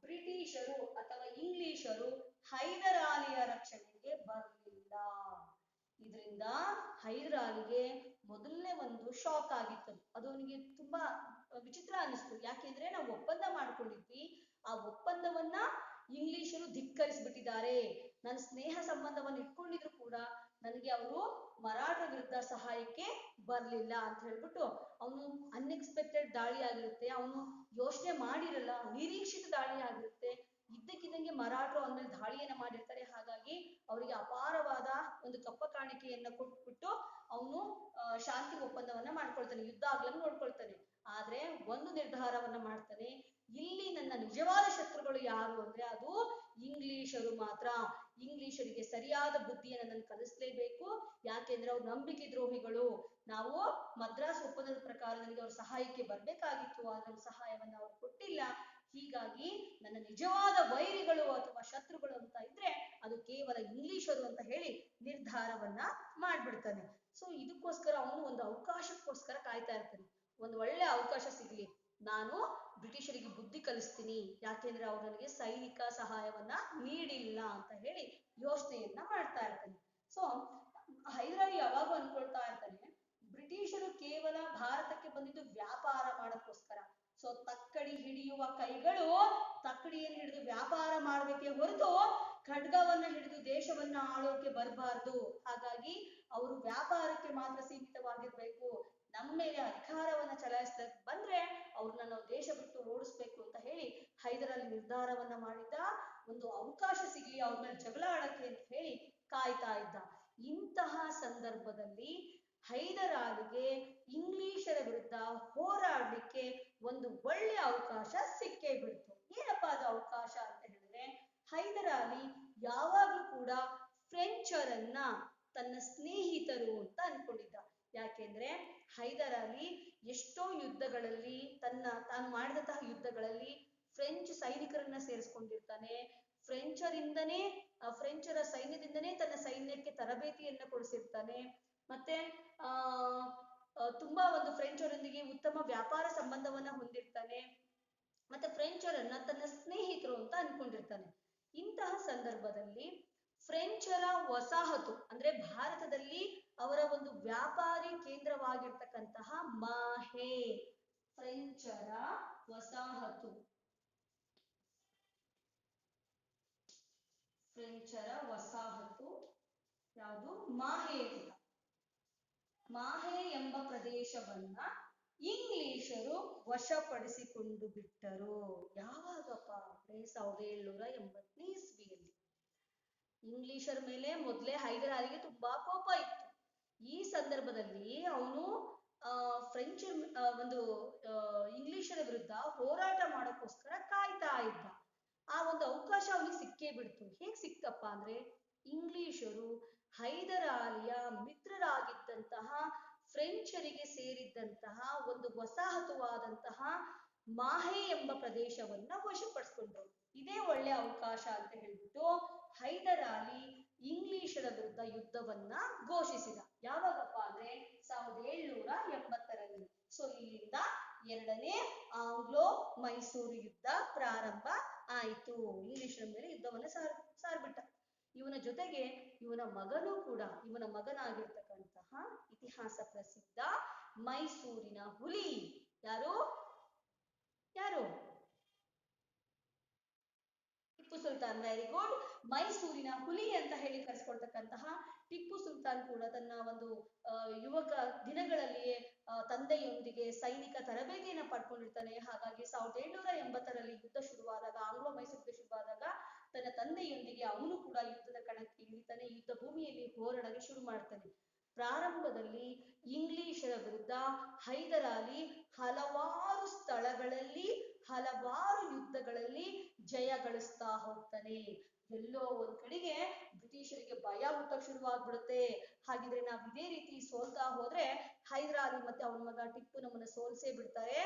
ಬ್ರಿಟಿಷರು ಅಥವಾ ಇಂಗ್ಲಿಷರು ಹೈದರಾಲಿಯ ರಕ್ಷಣೆಗೆ ಬರಲಿಲ್ಲ. ಇದರಿಂದ ಹೈದರಾಲಿಗೆ ಮೊದಲನೇ ಒಂದು ಶಾಕ್ ಆಗಿತ್ತು. ಅದು ಅವನಿಗೆ ತುಂಬಾ ವಿಚಿತ್ರ ಅನಿಸ್ತು. ಯಾಕೆಂದ್ರೆ ನಾವು ಒಪ್ಪಂದ ಮಾಡ್ಕೊಂಡಿದ್ವಿ, ಆ ಒಪ್ಪಂದವನ್ನ ಇಂಗ್ಲಿಷರು ಧಿಕ್ಕರಿಸ್ಬಿಟ್ಟಿದ್ದಾರೆ. ನನ್ನ ಸ್ನೇಹ ಸಂಬಂಧವನ್ನು ಇಟ್ಕೊಂಡಿದ್ರು ಕೂಡ ನನಗೆ ಅವರು ಮರಾಠರ ವಿರುದ್ಧ ಸಹಾಯಕ್ಕೆ ಬರ್ಲಿಲ್ಲ ಅಂತ ಹೇಳ್ಬಿಟ್ಟು ಅವನು ಅನ್ಎಕ್ಸ್ಪೆಕ್ಟೆಡ್ ದಾಳಿ ಆಗಿರುತ್ತೆ, ಅವನು ಯೋಚನೆ ಮಾಡಿರಲ್ಲ, ನಿರೀಕ್ಷಿತ ದಾಳಿ ಆಗಿರುತ್ತೆ. ಇದ್ದಕ್ಕಿದ್ದಂಗೆ ಮರಾಠರು ಅವನ ಮೇಲೆ ದಾಳಿಯನ್ನ ಮಾಡಿರ್ತಾರೆ. ಹಾಗಾಗಿ ಅವರಿಗೆ ಅಪಾರವಾದ ಒಂದು ಕಪ್ಪ ಕಾಣಿಕೆಯನ್ನ ಕೊಟ್ಬಿಟ್ಟು ಅವನು ಶಾಂತಿ ಒಪ್ಪಂದವನ್ನ ಮಾಡ್ಕೊಳ್ತಾನೆ, ಯುದ್ಧ ಆಗ್ಲನ್ನು ನೋಡ್ಕೊಳ್ತಾನೆ. ಆದ್ರೆ ಒಂದು ನಿರ್ಧಾರವನ್ನ ಮಾಡ್ತಾನೆ, ಇಲ್ಲಿ ನನ್ನ ನಿಜವಾದ ಶತ್ರುಗಳು ಯಾರು ಅಂದ್ರೆ ಅದು ಇಂಗ್ಲಿಷರು ಮಾತ್ರ. ಇಂಗ್ಲಿಷರಿಗೆ ಸರಿಯಾದ ಬುದ್ಧಿಯನ್ನು ನಾನು ಕಲಿಸ್ಲೇಬೇಕು. ಯಾಕೆಂದ್ರೆ ಅವ್ರು ನಂಬಿಕೆ ದ್ರೋಹಿಗಳು. ನಾವು ಮದ್ರಾಸ್ ಒಪ್ಪಂದದ ಪ್ರಕಾರ ನನಗೆ ಅವ್ರ ಸಹಾಯಕ್ಕೆ ಬರ್ಬೇಕಾಗಿತ್ತು, ಆದ್ರೆ ಸಹಾಯವನ್ನ ಅವ್ರು ಕೊಟ್ಟಿಲ್ಲ. ಹೀಗಾಗಿ ನನ್ನ ನಿಜವಾದ ವೈರಿಗಳು ಅಥವಾ ಶತ್ರುಗಳು ಅಂತ ಇದ್ರೆ ಅದು ಕೇವಲ ಇಂಗ್ಲಿಷರು ಅಂತ ಹೇಳಿ ನಿರ್ಧಾರವನ್ನ ಮಾಡ್ಬಿಡ್ತಾನೆ. ಸೊ ಇದಕ್ಕೋಸ್ಕರ ಅವನು ಒಂದು ಅವಕಾಶಕ್ಕೋಸ್ಕರ ಕಾಯ್ತಾ ಇರ್ತಾನೆ. ಒಂದು ಒಳ್ಳೆ ಅವಕಾಶ ಸಿಗ್ಲಿ, ನಾನು ಬ್ರಿಟಿಷರಿಗೆ ಬುದ್ಧಿ ಕಲಿಸ್ತೀನಿ, ಯಾಕೆಂದ್ರೆ ಅವ್ರು ನನಗೆ ಸೈನಿಕ ಸಹಾಯವನ್ನ ನೀಡಿಲ್ಲ ಅಂತ ಹೇಳಿ ಯೋಚನೆಯನ್ನ ಮಾಡ್ತಾ ಇರ್ತಾನೆ. ಸೊ ಹೈದರಾಲಿ ಯಾವಾಗೂ ಅನ್ಕೊಳ್ತಾ ಇರ್ತಾನೆ, ಬ್ರಿಟಿಷರು ಕೇವಲ ಭಾರತಕ್ಕೆ ಬಂದಿದ್ದು ವ್ಯಾಪಾರ ಮಾಡೋಕ್ಕೋಸ್ಕರ. ಸೊ ತಕ್ಕಡಿ ಹಿಡಿಯುವ ಕೈಗಳು ತಕ್ಕಡಿಯನ್ನು ಹಿಡಿದು ವ್ಯಾಪಾರ ಮಾಡ್ಬೇಕೆ ಹೊರತು ಖಡ್ಗವನ್ನ ಹಿಡಿದು ದೇಶವನ್ನ ಆಳೋಕೆ ಬರಬಾರ್ದು. ಹಾಗಾಗಿ ಅವರು ವ್ಯಾಪಾರಕ್ಕೆ ಮಾತ್ರ ಸೀಮಿತವಾಗಿರ್ಬೇಕು. ನಮ್ಮ ಮೇಲೆ ಅಧಿಕಾರವನ್ನ ಚಲಾಯಿಸಲಿಕ್ಕೆ ಬಂದ್ರೆ ಅವ್ರನ್ನ ನಾವು ದೇಶ ಬಿಟ್ಟು ಓಡಿಸ್ಬೇಕು ಅಂತ ಹೇಳಿ ಹೈದರಾಲಿ ನಿರ್ಧಾರವನ್ನ ಮಾಡಿದ್ದ. ಒಂದು ಅವಕಾಶ ಸಿಗ್ಲಿ ಅವ್ರ ಮೇಲೆ ಜಗಳ ಆಡಕ್ಕೆ ಅಂತ ಹೇಳಿ ಕಾಯ್ತಾ ಇದ್ದ. ಇಂತಹ ಸಂದರ್ಭದಲ್ಲಿ ಹೈದರಾಲಿಗೆ ಇಂಗ್ಲಿಷರ ವಿರುದ್ಧ ಹೋರಾಡಲಿಕ್ಕೆ ಒಂದು ಒಳ್ಳೆಯ ಅವಕಾಶ ಸಿಕ್ಕೇ ಬಿಡ್ತು. ಏನಪ್ಪಾ ಅದು ಅವಕಾಶ ಅಂತ ಹೇಳಿದ್ರೆ, ಹೈದರಾಲಿ ಯಾವಾಗ್ಲೂ ಕೂಡ ಫ್ರೆಂಚರನ್ನ ತನ್ನ ಸ್ನೇಹಿತರು ಅಂತ ಅನ್ಕೊಂಡಿದ್ದ. ಯಾಕೆಂದ್ರೆ ಹೈದರಾಲಿ ಎಷ್ಟೋ ಯುದ್ಧಗಳಲ್ಲಿ ತಾನು ಮಾಡಿದಂತಹ ಯುದ್ಧಗಳಲ್ಲಿ ಫ್ರೆಂಚ್ ಸೈನಿಕರನ್ನ ಸೇರಿಸ್ಕೊಂಡಿರ್ತಾನೆ. ಫ್ರೆಂಚರ ಸೈನ್ಯದಿಂದನೇ ತನ್ನ ಸೈನ್ಯಕ್ಕೆ ತರಬೇತಿಯನ್ನ ಕೊಡಿಸಿರ್ತಾನೆ. ಮತ್ತೆ ತುಂಬಾ ಒಂದು ಫ್ರೆಂಚರೊಂದಿಗೆ ಉತ್ತಮ ವ್ಯಾಪಾರ ಸಂಬಂಧವನ್ನ ಹೊಂದಿರ್ತಾನೆ. ಮತ್ತೆ ಫ್ರೆಂಚರನ್ನ ತನ್ನ ಸ್ನೇಹಿತರು ಅಂತ ಅನ್ಕೊಂಡಿರ್ತಾನೆ. ಇಂತಹ ಸಂದರ್ಭದಲ್ಲಿ ಫ್ರೆಂಚರ ವಸಾಹತು ಅಂದ್ರೆ ಭಾರತದಲ್ಲಿ ಅವರ ಒಂದು ವ್ಯಾಪಾರಿ ಕೇಂದ್ರವಾಗಿರ್ತಕ್ಕಂತಹ ಮಾಹೆ, ಫ್ರೆಂಚರ ವಸಾಹತು, ಯಾವುದು ಮಾಹೆ ಅಂತ. ಮಾಹೆ ಎಂಬ ಪ್ರದೇಶವನ್ನ ಇಂಗ್ಲಿಷರು ವಶಪಡಿಸಿಕೊಂಡು ಬಿಟ್ಟರು. ಯಾವಾಗಪ್ಪ ಅಂದ್ರೆ 1780ನೇ ಇಸ್ವಿಯಲ್ಲಿ. ಇಂಗ್ಲಿಷರ ಮೇಲೆ ಮೊದಲೇ ಹೈದರಾಲಿಗೆ ತುಂಬಾ ಕೋಪ ಇತ್ತು. ಈ ಸಂದರ್ಭದಲ್ಲಿ ಅವನು ಫ್ರೆಂಚ್ ಇಂಗ್ಲಿಷರ ವಿರುದ್ಧ ಹೋರಾಟ ಮಾಡೋಕ್ಕೋಸ್ಕರ ಕಾಯ್ತಾ ಇದ್ದ. ಆ ಒಂದು ಅವಕಾಶ ಅವನಿಗೆ ಸಿಕ್ಕೇ ಬಿಡ್ತು. ಹೇಗ್ ಸಿಕ್ತಪ್ಪ ಅಂದ್ರೆ, ಇಂಗ್ಲಿಷರು ಹೈದರಾಲಿಯ ಮಿತ್ರರಾಗಿದ್ದಂತಹ ಫ್ರೆಂಚರಿಗೆ ಸೇರಿದ್ದಂತಹ ಒಂದು ವಸಾಹತುವಾದಂತಹ ಮಾಹೆ ಎಂಬ ಪ್ರದೇಶವನ್ನ ವಶಪಡಿಸ್ಕೊಂಡ್ರು. ಇದೇ ಒಳ್ಳೆ ಅವಕಾಶ ಅಂತ ಹೇಳ್ಬಿಟ್ಟು ಹೈದರಾಲಿ ಇಂಗ್ಲಿಷರ ವಿರುದ್ಧ ಯುದ್ಧವನ್ನ ಘೋಷಿಸಿದ. ಯಾವಾಗಪ್ಪ ಅಂದ್ರೆ 1780ರಲ್ಲಿ. ಸೊ ಇಲ್ಲಿಂದ ಎರಡನೇ ಆಂಗ್ಲೋ ಮೈಸೂರು ಯುದ್ಧ ಪ್ರಾರಂಭ ಆಯಿತು. ಇಂಗ್ಲಿಷರ ಮೇಲೆ ಯುದ್ಧವನ್ನ ಸಾರ್ಬಿಟ್ಟ. ಇವನ ಜೊತೆಗೆ ಇವನ ಮಗನೂ ಕೂಡ, ಇವನ ಮಗನಾಗಿರ್ತಕ್ಕಂತಹ ಇತಿಹಾಸ ಪ್ರಸಿದ್ಧ ಮೈಸೂರಿನ ಹುಲಿ ಯಾರು ಟಿಪ್ಪು ಸುಲ್ತಾನ್. Very good. ಮೈಸೂರಿನ ಹುಲಿ ಅಂತ ಹೇಳಿ ಕರೆಸ್ಕೊಳ್ತಕ್ಕಂತಹ ಟಿಪ್ಪು ಸುಲ್ತಾನ್ ಕೂಡ ತನ್ನ ಒಂದು ಯುವಕ ದಿನಗಳಲ್ಲಿಯೇ ತಂದೆಯೊಂದಿಗೆ ಸೈನಿಕ ತರಬೇತಿಯನ್ನ ಪಡ್ಕೊಂಡಿರ್ತಾನೆ. ಹಾಗಾಗಿ 1780ರಲ್ಲಿ ಯುದ್ಧ ಶುರುವಾದಾಗ, ಆಂಗ್ಲೋ ಮೈಸೂರು ಯುದ್ಧ ಶುರುವಾದಾಗ ತನ್ನ ತಂದೆಯೊಂದಿಗೆ ಅವನು ಕೂಡ ಯುದ್ಧದ ಕಣಕ್ಕೆ ಇಳಿತಾನೆ. ಯುದ್ಧ ಭೂಮಿಯಲ್ಲಿ ಹೋರಾಡಲು ಶುರು ಮಾಡ್ತಾನೆ. ಪ್ರಾರಂಭದಲ್ಲಿ ಇಂಗ್ಲಿಷರ ವಿರುದ್ಧ ಹೈದರಾಲಿ ಹಲವಾರು ಸ್ಥಳಗಳಲ್ಲಿ ಹಲವಾರು ಯುದ್ಧಗಳಲ್ಲಿ ಜಯ ಗಳಿಸ್ತಾ ಹೋಗ್ತಾನೆ. ಎಲ್ಲೋ ಒಂದ್ ಕಡೆಗೆ ಬ್ರಿಟಿಷರಿಗೆ ಭಯ ಹುಟ್ಟಕ್ ಶುರುವಾಗ್ಬಿಡುತ್ತೆ. ಹಾಗಿದ್ರೆ ನಾವ್ ಇದೇ ರೀತಿ ಸೋಲ್ತಾ ಹೋದ್ರೆ ಹೈದರಾಲಿ ಮತ್ತೆ ಅವನ ಮಗ ಟಿಪ್ಪು ನಮ್ಮನ್ನ ಸೋಲ್ಸೇ ಬಿಡ್ತಾರೆ,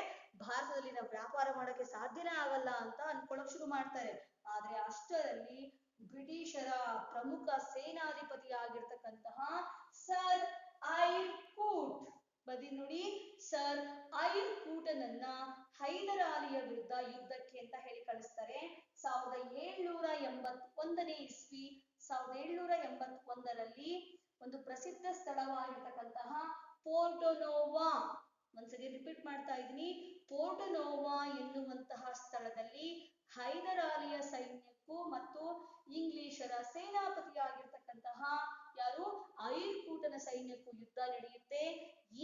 ಭಾರತದಲ್ಲಿ ನಾವು ವ್ಯಾಪಾರ ಮಾಡಕ್ಕೆ ಸಾಧ್ಯನೇ ಆಗಲ್ಲ ಅಂತ ಅನ್ಕೊಳಕ್ ಶುರು ಮಾಡ್ತಾರೆ. ಆದ್ರೆ ಅಷ್ಟರಲ್ಲಿ ಬ್ರಿಟಿಷರ ಪ್ರಮುಖ ಸೇನಾಧಿಪತಿ ಆಗಿರ್ತಕ್ಕಂತಹ ಸರ್ ಐರ್ ಕೂಟ್, ಬದಿ ನೋಡಿ, ಸರ್ ಐರ್ ಕೂಟನನ್ನ ಹೈದರಾಲಿಯ ವಿರುದ್ಧ ಯುದ್ಧಕ್ಕೆ ಅಂತ ಹೇಳಿ ಕಳಿಸ್ತಾರೆ. 1781ನೇ ಇಸ್ವಿ 1781ರಲ್ಲಿ ಒಂದು ಪ್ರಸಿದ್ಧ ಸ್ಥಳವಾಗಿರ್ತಕ್ಕಂತಹ ಪೋರ್ಟೊನೋವಾ, ಒಂದ್ಸರಿ ರಿಪೀಟ್ ಮಾಡ್ತಾ ಇದ್ದೀನಿ, ಪೋರ್ಟೊನೋವಾ ಎನ್ನುವಂತಹ ಸ್ಥಳದಲ್ಲಿ ಹೈದರಾಲಿಯ ಸೈನ್ಯಕ್ಕೂ ಮತ್ತು ಇಂಗ್ಲಿಷರ ಸೇನಾಪತಿಯಾಗಿರ್ತಕ್ಕಂತಹ ಯಾರು ಐರ್ ಕೂಟನ ಸೈನ್ಯಕ್ಕೂ ಯುದ್ಧ ನಡೆಯುತ್ತೆ.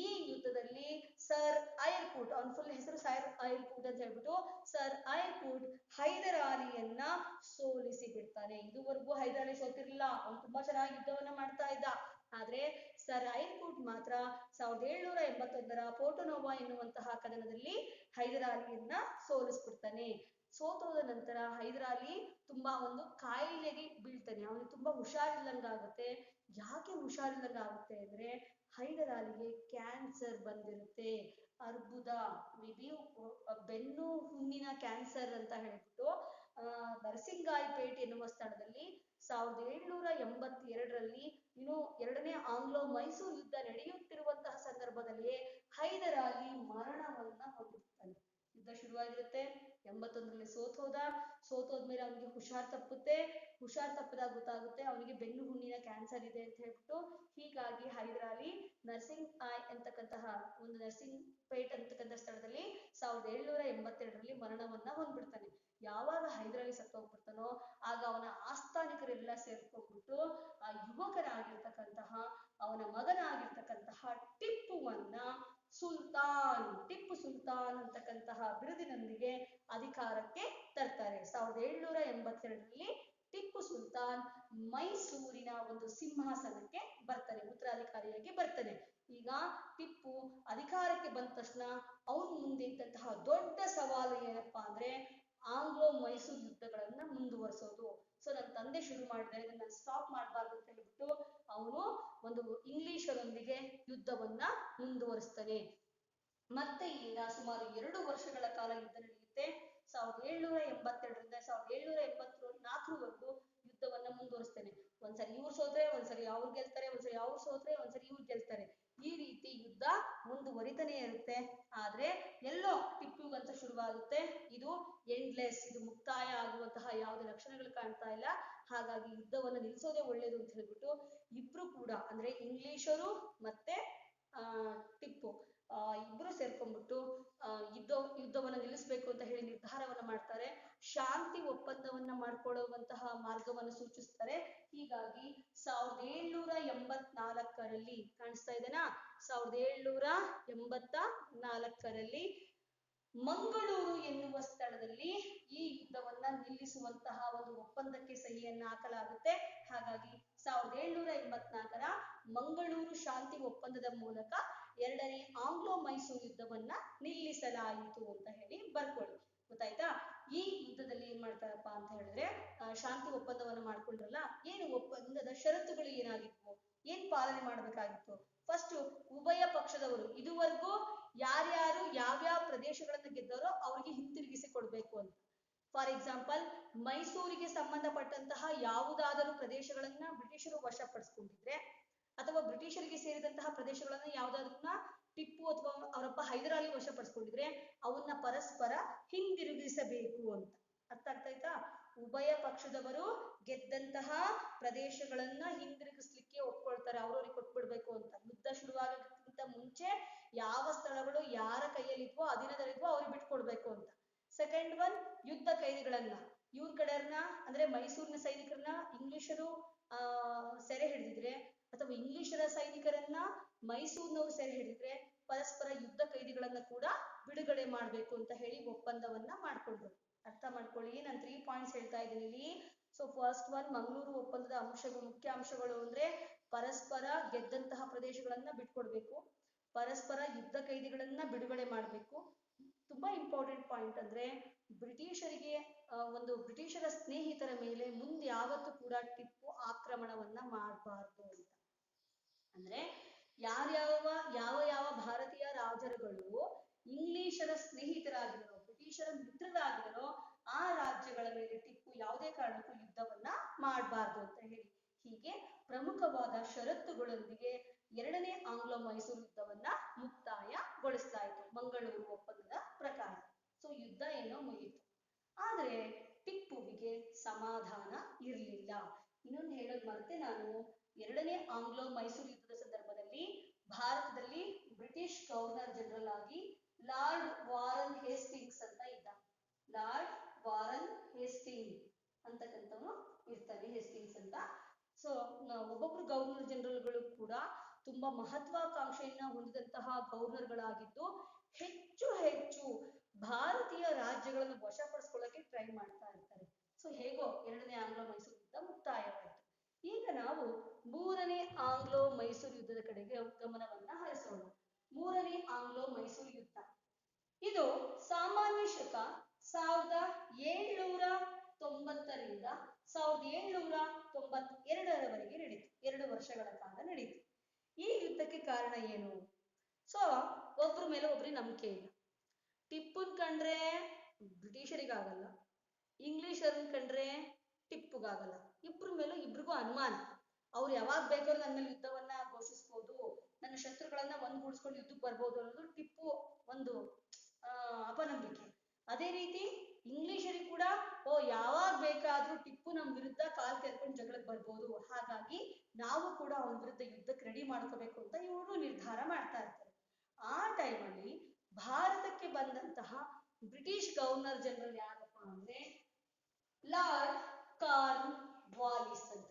ಈ ಯುದ್ಧದಲ್ಲಿ ಸರ್ ಐರ್ ಕೂಟ್, ಅವನ ಫುಲ್ ಹೆಸರು ಸರ್ ಐರ್ ಕೂಟ್ ಅಂತ ಹೇಳ್ಬಿಟ್ಟು, ಸರ್ ಐರ್ ಕೂಟ್ ಹೈದರಾಲಿಯನ್ನ ಸೋಲಿಸಿ ಬಿಡ್ತಾನೆ. ಇದುವರೆಗೂ ಹೈದರಾಲಿ ಸೋತಿರ್ಲಿಲ್ಲ, ಅವನು ತುಂಬಾ ಚೆನ್ನಾಗಿ ಯುದ್ಧವನ್ನ ಮಾಡ್ತಾ ಇದ್ದ. ಆದ್ರೆ ಸರ್ ಐರ್ ಕೂಟ್ ಮಾತ್ರ 1781ರ ಪೋರ್ಟೊನೋವಾ ಎನ್ನುವಂತಹ ಕದನದಲ್ಲಿ ಹೈದರಾಲಿಯನ್ನ ಸೋಲಿಸ್ಬಿಡ್ತಾನೆ. ಸೋತೋದ ನಂತರ ಹೈದರಾಲಿ ತುಂಬಾ ಒಂದು ಕಾಯಿಲೆಗೆ ಬೀಳ್ತಾನೆ. ಅವನಿಗೆ ತುಂಬಾ ಹುಷಾರಿಲ್ಲಂಗಾಗುತ್ತೆ. ಯಾಕೆ ಹುಷಾರಿಲ್ಲಂಗಾಗುತ್ತೆ ಅಂದ್ರೆ, ಹೈದರಾಲಿಗೆ ಕ್ಯಾನ್ಸರ್ ಬಂದಿರುತ್ತೆ, ಅರ್ಬುದ, ಮೇ ಬಿ ಬೆನ್ನು ಹುಣ್ಣಿನ ಕ್ಯಾನ್ಸರ್ ಅಂತ ಹೇಳ್ಬಿಟ್ಟು ನರಸಿಂಗಾಯಿಪೇಟೆ ಎನ್ನುವ ಸ್ಥಳದಲ್ಲಿ 1782ರಲ್ಲಿ ಇನ್ನು ಎರಡನೇ ಆಂಗ್ಲೋ ಮೈಸೂರು ಯುದ್ಧ ನಡೆಯುತ್ತಿರುವಂತಹ ಸಂದರ್ಭದಲ್ಲಿ ಹೈದರಾಲಿ ಮರಣವನ್ನ ಹೊಂದಿರ್ತಾನೆ. ಯುದ್ಧ ಶುರುವಾಗಿರುತ್ತೆ, 81ರಲ್ಲಿ ಸೋತೋದ್ಮೇಲೆ ಅವನಿಗೆ ಹುಷಾರ್ ತಪ್ಪದಾಗ ಗೊತ್ತಾಗುತ್ತೆ ಅವನಿಗೆ ಬೆನ್ನು ಹುಣ್ಣಿನ ಕ್ಯಾನ್ಸರ್ ಇದೆ ಅಂತ ಹೇಳ್ಬಿಟ್ಟು. ಹೀಗಾಗಿ ಹೈದರಾಲಿ ನರಸಿಂಗಪೇಟ್ ಅಂತಕ್ಕಂಥ ಸ್ಥಳದಲ್ಲಿ 1782ರಲ್ಲಿ ಮರಣವನ್ನ ಹೊಂದ್ಬಿಡ್ತಾನೆ. ಯಾವಾಗ ಹೈದರಾಲಿ ಸತ್ತೋಗ್ಬಿಡ್ತಾನೋ ಆಗ ಅವನ ಆಸ್ಥಾನಿಕರೆಲ್ಲ ಸೇರ್ಕೊಂಡ್ಬಿಟ್ಟು ಆ ಯುವಕನಾಗಿರ್ತಕ್ಕಂತಹ ಅವನ ಮಗನಾಗಿರ್ತಕ್ಕಂತಹ ಟಿಪ್ಪುವನ್ನ ಟಿಪ್ಪು ಸುಲ್ತಾನ್ ಅಂತಕ್ಕಂತಹ ಬಿರುದಿನೊಂದಿಗೆ ಅಧಿಕಾರಕ್ಕೆ ತರ್ತಾರೆ. 1782ರಲ್ಲಿ ಟಿಪ್ಪು ಸುಲ್ತಾನ್ ಮೈಸೂರಿನ ಒಂದು ಸಿಂಹಾಸನಕ್ಕೆ ಬರ್ತಾನೆ, ಉತ್ತರಾಧಿಕಾರಿಯಾಗಿ ಬರ್ತಾನೆ. ಈಗ ಟಿಪ್ಪು ಅಧಿಕಾರಕ್ಕೆ ಬಂದ ತಕ್ಷಣ ಅವನು ಮುಂದೆ ಇದ್ದಂತಹ ದೊಡ್ಡ ಸವಾಲು ಏನಪ್ಪಾ ಅಂದ್ರೆ ಆಂಗ್ಲೋ ಮೈಸೂರು ಯುದ್ಧಗಳನ್ನ ಮುಂದುವರಿಸೋದು. ಸೊ ನನ್ನ ತಂದೆ ಶುರು ಮಾಡಿದರೆ ಇದನ್ನ ಸ್ಟಾಪ್ ಮಾಡಬಾರ್ದು ಅಂತ ಹೇಳ್ಬಿಟ್ಟು ಅವನು ಒಂದು ಇಂಗ್ಲಿಷರೊಂದಿಗೆ ಯುದ್ಧವನ್ನ ಮುಂದುವರಿಸ್ತಾನೆ. ಮತ್ತೆ ಈಗ ಸುಮಾರು 2 ವರ್ಷಗಳ ಕಾಲ ಯುದ್ಧ ನಡೆಯುತ್ತೆ. 1782ರಿಂದ 1784ವರೆಗೂ ಯುದ್ಧವನ್ನ ಮುಂದುವರಿಸ್ತೇನೆ. ಒಂದ್ಸರಿ ಇವ್ರು ಸೋತ್ರೆ, ಒಂದ್ಸರಿ ಅವ್ರು ಗೆಲ್ತಾರೆ, ಒಂದ್ಸರಿ ಅವ್ರು ಸೋತ್ರೆ, ಒಂದ್ಸರಿ ಇವ್ರು ಗೆಲ್ತಾರೆ. ಈ ರೀತಿ ಯುದ್ಧ ಮುಂದುವರಿತಾನೆ ಇರುತ್ತೆ. ಆದ್ರೆ ಎಲ್ಲೋ ಟಿಪ್ಪುಗಂತ ಶುರುವಾಗುತ್ತೆ, ಇದು ಎಂಡ್ಲೆಸ್, ಇದು ಮುಕ್ತಾಯ ಆಗುವಂತಹ ಯಾವುದೇ ಲಕ್ಷಣಗಳು ಕಾಣ್ತಾ ಇಲ್ಲ, ಹಾಗಾಗಿ ಯುದ್ಧವನ್ನ ನಿಲ್ಲಿಸೋದೇ ಒಳ್ಳೇದು ಅಂತ ಹೇಳ್ಬಿಟ್ಟು ಇಬ್ರು ಕೂಡ ಅಂದ್ರೆ ಇಂಗ್ಲಿಷರು ಮತ್ತೆ ಟಿಪ್ಪು ಇಬ್ರು ಸೇರ್ಕೊಂಡ್ಬಿಟ್ಟು ಯುದ್ಧವನ್ನ ನಿಲ್ಲಿಸ್ಬೇಕು ಅಂತ ಹೇಳಿ ನಿರ್ಧಾರವನ್ನ ಮಾಡ್ತಾರೆ. ಶಾಂತಿ ಒಪ್ಪಂದವನ್ನ ಮಾಡ್ಕೊಳ್ಳುವಂತಹ ಮಾರ್ಗವನ್ನು ಸೂಚಿಸ್ತಾರೆ. ಹೀಗಾಗಿ 1784ರಲ್ಲಿ ಕಾಣಿಸ್ತಾ ಇದೆನಾ, 1784ರಲ್ಲಿ ಮಂಗಳೂರು ಎನ್ನುವ ಸ್ಥಳದಲ್ಲಿ ಈ ಯುದ್ಧವನ್ನ ನಿಲ್ಲಿಸುವಂತಹ ಒಂದು ಒಪ್ಪಂದಕ್ಕೆ ಸಹಿಯನ್ನ ಹಾಕಲಾಗುತ್ತೆ. ಹಾಗಾಗಿ 1784ರ ಮಂಗಳೂರು ಶಾಂತಿ ಒಪ್ಪಂದದ ಮೂಲಕ ಎರಡನೇ ಆಂಗ್ಲೋ ಮೈಸೂರು ಯುದ್ಧವನ್ನ ನಿಲ್ಲಿಸಲಾಯಿತು ಅಂತ ಹೇಳಿ ಬರ್ಕೊಳ್ಳಿ. ಗೊತ್ತಾಯ್ತಾ? ಈ ಯುದ್ಧದಲ್ಲಿ ಏನ್ ಮಾಡ್ತಾರಪ್ಪ ಅಂತ ಹೇಳಿದ್ರೆ ಶಾಂತಿ ಒಪ್ಪಂದವನ್ನ ಮಾಡ್ಕೊಂಡ್ರಲ್ಲ, ಏನು ಒಪ್ಪಂದದ ಷರತ್ತುಗಳು ಏನಾಗಿತ್ತು, ಏನ್ ಪಾಲನೆ ಮಾಡ್ಬೇಕಾಗಿತ್ತು? ಫಸ್ಟ್ ಉಭಯ ಪಕ್ಷದವರು ಇದುವರೆಗೂ ಯಾರ್ಯಾರು ಯಾವ್ಯಾವ ಪ್ರದೇಶಗಳನ್ನ ಗೆದ್ದಾರೋ ಅವ್ರಿಗೆ ಹಿಂತಿರುಗಿಸಿ ಕೊಡ್ಬೇಕು ಅಂತ. ಫಾರ್ ಎಕ್ಸಾಂಪಲ್, ಮೈಸೂರಿಗೆ ಸಂಬಂಧಪಟ್ಟಂತಹ ಯಾವುದಾದರೂ ಪ್ರದೇಶಗಳನ್ನ ಬ್ರಿಟಿಷರು ವಶಪಡಿಸ್ಕೊಂಡಿದ್ರೆ ಅಥವಾ ಬ್ರಿಟಿಷರಿಗೆ ಸೇರಿದಂತಹ ಪ್ರದೇಶಗಳನ್ನ ಯಾವ್ದಾದ್ರನ್ನ ಟಿಪ್ಪು ಅಥವಾ ಅವರಪ್ಪ ಹೈದರಾಲಿ ವಶಪಡಿಸ್ಕೊಂಡಿದ್ರೆ ಅವನ್ನ ಪರಸ್ಪರ ಹಿಂದಿರುಗಿಸಬೇಕು ಅಂತ. ಅರ್ಥ ಆಗ್ತಾಯ್ತಾ? ಉಭಯ ಪಕ್ಷದವರು ಗೆದ್ದಂತಹ ಪ್ರದೇಶಗಳನ್ನ ಹಿಂದಿರುಗಿಸ್ಲಿಕ್ಕೆ ಒಪ್ಕೊಳ್ತಾರೆ, ಅವ್ರವ್ರಿಗೆ ಕೊಟ್ಬಿಡ್ಬೇಕು ಅಂತ. ಯುದ್ಧ ಶುರುವಾಗೋದಕ್ಕಿಂತ ಮುಂಚೆ ಯಾವ ಸ್ಥಳಗಳು ಯಾರ ಕೈಯಲ್ಲಿದ್ವೋ ಅಧೀನದಲ್ಲಿದ್ವೋ ಅವ್ರಿಗೆ ಬಿಟ್ಕೊಡ್ಬೇಕು ಅಂತ. ಸೆಕೆಂಡ್ ಒನ್, ಯುದ್ಧ ಕೈದಿಗಳನ್ನ ಇವ್ರ ಕಡೆಯವ್ರನ್ನ ಅಂದ್ರೆ ಮೈಸೂರಿನ ಸೈನಿಕರನ್ನ ಇಂಗ್ಲಿಷರು ಸೆರೆ ಹಿಡಿದಿದ್ರೆ ಅಥವಾ ಇಂಗ್ಲಿಷರ ಸೈನಿಕರನ್ನ ಮೈಸೂರಿನವರು ಸೆರೆ ಹಿಡಿದ್ರೆ ಪರಸ್ಪರ ಯುದ್ಧ ಕೈದಿಗಳನ್ನ ಕೂಡ ಬಿಡುಗಡೆ ಮಾಡ್ಬೇಕು ಅಂತ ಹೇಳಿ ಒಪ್ಪಂದವನ್ನ ಮಾಡ್ಕೊಂಡ್ರು. ಅರ್ಥ ಮಾಡ್ಕೊಳ್ಳಿ, ನಾನು 3 ಪಾಯಿಂಟ್ಸ್ ಹೇಳ್ತಾ ಇದ್ದೀನಿ ಇಲ್ಲಿ. ಸೊ ಫಸ್ಟ್ ಒನ್, ಮಂಗಳೂರು ಒಪ್ಪಂದದ ಮುಖ್ಯ ಅಂಶಗಳು ಅಂದ್ರೆ ಪರಸ್ಪರ ಗೆದ್ದಂತಹ ಪ್ರದೇಶಗಳನ್ನ ಬಿಟ್ಕೊಡ್ಬೇಕು, ಪರಸ್ಪರ ಯುದ್ಧ ಕೈದಿಗಳನ್ನ ಬಿಡುಗಡೆ ಮಾಡ್ಬೇಕು. ತುಂಬಾ ಇಂಪಾರ್ಟೆಂಟ್ ಪಾಯಿಂಟ್ ಅಂದ್ರೆ ಬ್ರಿಟಿಷರಿಗೆ ಬ್ರಿಟಿಷರ ಸ್ನೇಹಿತರ ಮೇಲೆ ಮುಂದೆ ಯಾವತ್ತೂ ಕೂಡ ಟಿಪ್ಪು ಆಕ್ರಮಣವನ್ನ ಮಾಡಬಾರ್ದು ಅಂತ. ಅಂದ್ರೆ ಯಾವ ಭಾರತೀಯ ರಾಜರುಗಳು ಇಂಗ್ಲಿಷರ ಸ್ನೇಹಿತರಾಗಿರೋ, ಬ್ರಿಟಿಷರ ಮಿತ್ರರಾಗಿರೋ ಆ ರಾಜ್ಯಗಳ ಮೇಲೆ ಟಿಪ್ಪು ಯಾವುದೇ ಕಾರಣಕ್ಕೂ ಯುದ್ಧವನ್ನ ಮಾಡಬಾರ್ದು ಅಂತ ಹೇಳಿ ಹೀಗೆ ಪ್ರಮುಖವಾದ ಷರತ್ತುಗಳೊಂದಿಗೆ ಎರಡನೇ ಆಂಗ್ಲೋ ಮೈಸೂರು ಯುದ್ಧವನ್ನ ಮುಕ್ತಾಯಗೊಳಿಸ್ತಾ ಇತ್ತು ಮಂಗಳೂರು ಒಪ್ಪಂದದ ಪ್ರಕಾರ. ಸೊ ಯುದ್ಧ ಏನೋ ಮುಗಿಯಿತು. ಆದ್ರೆ ಟಿಪ್ಪುವಿಗೆ ಸಮಾಧಾನ ಇರಲಿಲ್ಲ. ಇನ್ನೊಂದು ಹೇಳೋದು ಮರೆತೆ ನಾನು, ಎರಡನೇ ಆಂಗ್ಲೋ ಮೈಸೂರು ಯುದ್ಧದ ಸಂದರ್ಭದಲ್ಲಿ ಭಾರತದಲ್ಲಿ ಬ್ರಿಟಿಷ್ ಗವರ್ನರ್ ಜನರಲ್ ಆಗಿ ಲಾರ್ಡ್ ವಾರನ್ ಹೇಸ್ಟಿಂಗ್ಸ್ ಅಂತ ಇದ್ದ. ಲಾರ್ಡ್ ವಾರನ್ ಹೇಸ್ಟಿಂಗ್ ಅಂತಕ್ಕಂಥವನು ಇರ್ತಾನೆ, ಹೇಸ್ಟಿಂಗ್ಸ್ ಅಂತ. ಸೊ ಒಬ್ಬೊಬ್ರು ಗವರ್ನರ್ ಜನರಲ್ಗಳು ಕೂಡ ತುಂಬಾ ಮಹತ್ವಾಕಾಂಕ್ಷೆಯನ್ನ ಹೊಂದಿದಂತಹ ಗವರ್ನರ್ಗಳಾಗಿದ್ದು ಹೆಚ್ಚು ಹೆಚ್ಚು ಭಾರತೀಯ ರಾಜ್ಯಗಳನ್ನು ವಶಪಡಿಸ್ಕೊಳ್ಳಕ್ಕೆ ಟ್ರೈ ಮಾಡ್ತಾ ಇರ್ತಾರೆ. ಸೊ ಹೇಗೋ ಎರಡನೇ ಆಂಗ್ಲೋ ಮೈಸೂರು ಯುದ್ಧ ಮುಕ್ತಾಯವಾಯಿತು. ಈಗ ನಾವು ಮೂರನೇ ಆಂಗ್ಲೋ ಮೈಸೂರು ಯುದ್ಧದ ಕಡೆಗೆ ಗಮನವನ್ನ ಹರಿಸೋಣ. ಮೂರನೇ ಆಂಗ್ಲೋ ಮೈಸೂರು ಯುದ್ಧ ಇದು ಸಾಮಾನ್ಯ ಶಕ 1790ರಿಂದ 1792ರವರೆಗೆ ನಡೀತು. 2 ವರ್ಷಗಳ ಕಾಲ ನಡೀತು. ಈ ಯುದ್ಧಕ್ಕೆ ಕಾರಣ ಏನು? ಸೊ ಒಬ್ರ ಮೇಲೆ ಒಬ್ರಿಗೆ ನಂಬಿಕೆ ಇಲ್ಲ. ಟಿಪ್ಪುನ್ ಕಂಡ್ರೆ ಬ್ರಿಟಿಷರಿಗಾಗಲ್ಲ, ಇಂಗ್ಲಿಷರನ್ ಕಂಡ್ರೆ ಟಿಪ್ಪುಗಾಗಲ್ಲ. ಇಬ್ರ ಮೇಲೂ ಇಬ್ರಿಗೂ ಅನುಮಾನ. ಅವ್ರು ಯಾವಾಗ ಬೇಕಾದ್ರೂ ನನ್ನ ಮೇಲೆ ಯುದ್ಧವನ್ನ ಘೋಷಿಸ್ಬೋದು, ನನ್ನ ಶತ್ರುಗಳನ್ನ ಒಂದ್ಗೂಡಿಸ್ಕೊಂಡು ಯುದ್ಧಕ್ಕೆ ಬರ್ಬೋದು ಅನ್ನೋದು ಟಿಪ್ಪು ಒಂದು ಅಪನಂಬಿಕೆ. ಅದೇ ರೀತಿ ಇಂಗ್ಲಿಷರಿಗೆ ಕೂಡ ಯಾವಾಗ ಬೇಕಾದ್ರೂ ಟಿಪ್ಪು ನಮ್ ವಿರುದ್ಧ ಕಾಲ್ ಕೆರ್ಕೊಂಡು ಜಗಳಕ್ಕೆ ಬರ್ಬೋದು, ಹಾಗಾಗಿ ನಾವು ಕೂಡ ಅವನ ವಿರುದ್ಧ ಯುದ್ಧಕ್ಕೆ ರೆಡಿ ಮಾಡ್ಕೋಬೇಕು ಅಂತ ಇವರು ನಿರ್ಧಾರ ಮಾಡ್ತಾ ಇರ್ತಾರೆ. ಆ ಟೈಮಲ್ಲಿ ಭಾರತಕ್ಕೆ ಬಂದಂತಹ ಬ್ರಿಟಿಷ್ ಗವರ್ನರ್ ಜನರಲ್ ಯಾರಪ್ಪ ಅಂದ್ರೆ ಲಾರ್ಡ್ ಕಾರ್ನ್ ವಾಲಿಸ್ ಅಂತ.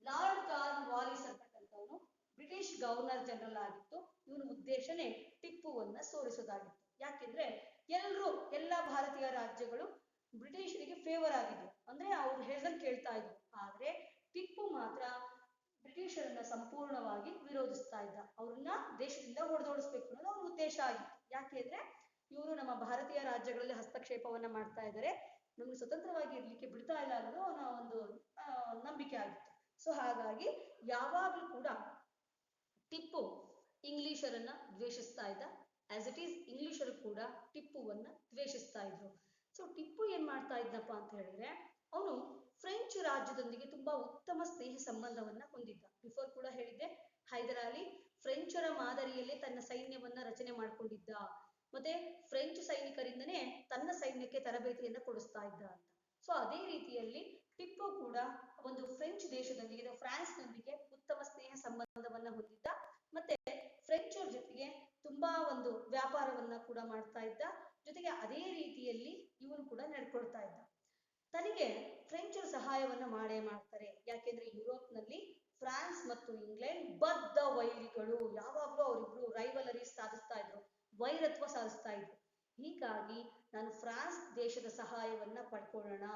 ಲಾರ್ಡ್ ಕಾರ್ನ್ ವಾಲಿಸ್ ಅಂತಕ್ಕಂಥವನು ಬ್ರಿಟಿಷ್ ಗವರ್ನರ್ ಜನರಲ್ ಆಗಿತ್ತು. ಇವನ ಉದ್ದೇಶನೇ ಟಿಪ್ಪುವನ್ನ ಸೋಲಿಸೋದಾಗಿತ್ತು. ಯಾಕೆಂದ್ರೆ ಎಲ್ಲ ಭಾರತೀಯ ರಾಜ್ಯಗಳು ಬ್ರಿಟಿಷರಿಗೆ ಫೇವರ್ ಆಗಿದ್ರು, ಅಂದ್ರೆ ಅವ್ರು ಹೇಳ್ದಂಗೆ ಕೇಳ್ತಾ ಇದ್ರು. ಆದ್ರೆ ಟಿಪ್ಪು ಮಾತ್ರ ಬ್ರಿಟಿಷರನ್ನ ಸಂಪೂರ್ಣವಾಗಿ ವಿರೋಧಿಸ್ತಾ ಇದ್ದ. ಅವ್ರನ್ನ ದೇಶದಿಂದ ಹೊಡೆದೋಡಿಸ್ಬೇಕು ಅನ್ನೋದು ಅವ್ರ ಉದ್ದೇಶ ಆಗಿತ್ತು. ಯಾಕೆಂದ್ರೆ ಇವರು ನಮ್ಮ ಭಾರತೀಯ ರಾಜ್ಯಗಳಲ್ಲಿ ಹಸ್ತಕ್ಷೇಪವನ್ನ ಮಾಡ್ತಾ ಇದ್ದಾರೆ, ನಮ್ಗೆ ಸ್ವತಂತ್ರವಾಗಿ ಇರ್ಲಿಕ್ಕೆ ಬಿಡ್ತಾ ಇಲ್ಲ ಅನ್ನೋದು ಅವನ ಒಂದು ನಂಬಿಕೆ ಆಗಿತ್ತು. ಸೊ ಹಾಗಾಗಿ ಯಾವಾಗ್ಲೂ ಕೂಡ ಟಿಪ್ಪು ಇಂಗ್ಲಿಷರನ್ನ ದ್ವೇಷಿಸ್ತಾ ಇದ್ದ. ಆಸ್ ಇಟ್ ಈಸ್ ಇಂಗ್ಲಿಷರು ಕೂಡ ಟಿಪ್ಪುವನ್ನ ದ್ವೇಷಿಸ್ತಾ ಇದ್ರು. ಸೊ ಟಿಪ್ಪು ಏನ್ ಮಾಡ್ತಾ ಇದ್ನಪ್ಪ ಅಂತ ಹೇಳಿದ್ರೆ, ಅವನು ಫ್ರೆಂಚ್ ರಾಜ್ಯದೊಂದಿಗೆ ತುಂಬಾ ಉತ್ತಮ ಸ್ನೇಹ ಸಂಬಂಧವನ್ನ ಹೊಂದಿದ್ದ. ಬಿಫೋರ್ ಕೂಡ ಹೇಳಿದ್ದೆ, ಹೈದರ್ ಅಲಿ ಫ್ರೆಂಚರ ಮಾದರಿಯಲ್ಲೇ ತನ್ನ ಸೈನ್ಯವನ್ನ ರಚನೆ ಮಾಡ್ಕೊಂಡಿದ್ದ, ಮತ್ತೆ ಫ್ರೆಂಚ್ ಸೈನಿಕರಿಂದನೇ ತನ್ನ ಸೈನ್ಯಕ್ಕೆ ತರಬೇತಿಯನ್ನ ಕೊಡಿಸ್ತಾ ಇದ್ದ ಅಂತ. ಸೊ ಅದೇ ರೀತಿಯಲ್ಲಿ ಟಿಪ್ಪು ಕೂಡ ಒಂದು ಫ್ರೆಂಚ್ ದೇಶದೊಂದಿಗೆ, ಫ್ರಾನ್ಸ್ನೊಂದಿಗೆ ಉತ್ತಮ ಸ್ನೇಹ ಸಂಬಂಧವನ್ನ ಹೊಂದಿದ್ದ, ಮತ್ತೆ ಫ್ರೆಂಚರ ಜೊತೆಗೆ ತುಂಬಾ ಒಂದು ವ್ಯಾಪಾರವನ್ನ ಕೂಡ ಮಾಡ್ತಾ ಇದ್ದ. ಜೊತೆಗೆ ಅದೇ ರೀತಿಯಲ್ಲಿ ಇವನು ಕೂಡ ನಡ್ಕೊಳ್ತಾ ಇದ್ದ. ತನಗೆ ಫ್ರೆಂಚರು ಸಹಾಯವನ್ನ ಮಾಡೇ ಮಾಡ್ತಾರೆ. ಯಾಕೆಂದ್ರೆ ಯುರೋಪ್ನಲ್ಲಿ ಫ್ರಾನ್ಸ್ ಮತ್ತು ಇಂಗ್ಲೆಂಡ್ ಬದ್ಧ ವೈರಿಗಳು, ಯಾವಾಗ್ಲೂ ಅವರಿಬ್ರು ರೈವಲರಿ ಸಾಧಿಸ್ತಾ ಇದ್ರು, ವೈರತ್ವ ಸಾಧಿಸ್ತಾ ಇದ್ರು. ಹೀಗಾಗಿ ನಾನು ಫ್ರಾನ್ಸ್ ದೇಶದ ಸಹಾಯವನ್ನ ಪಡ್ಕೊಳ್ಳೋಣ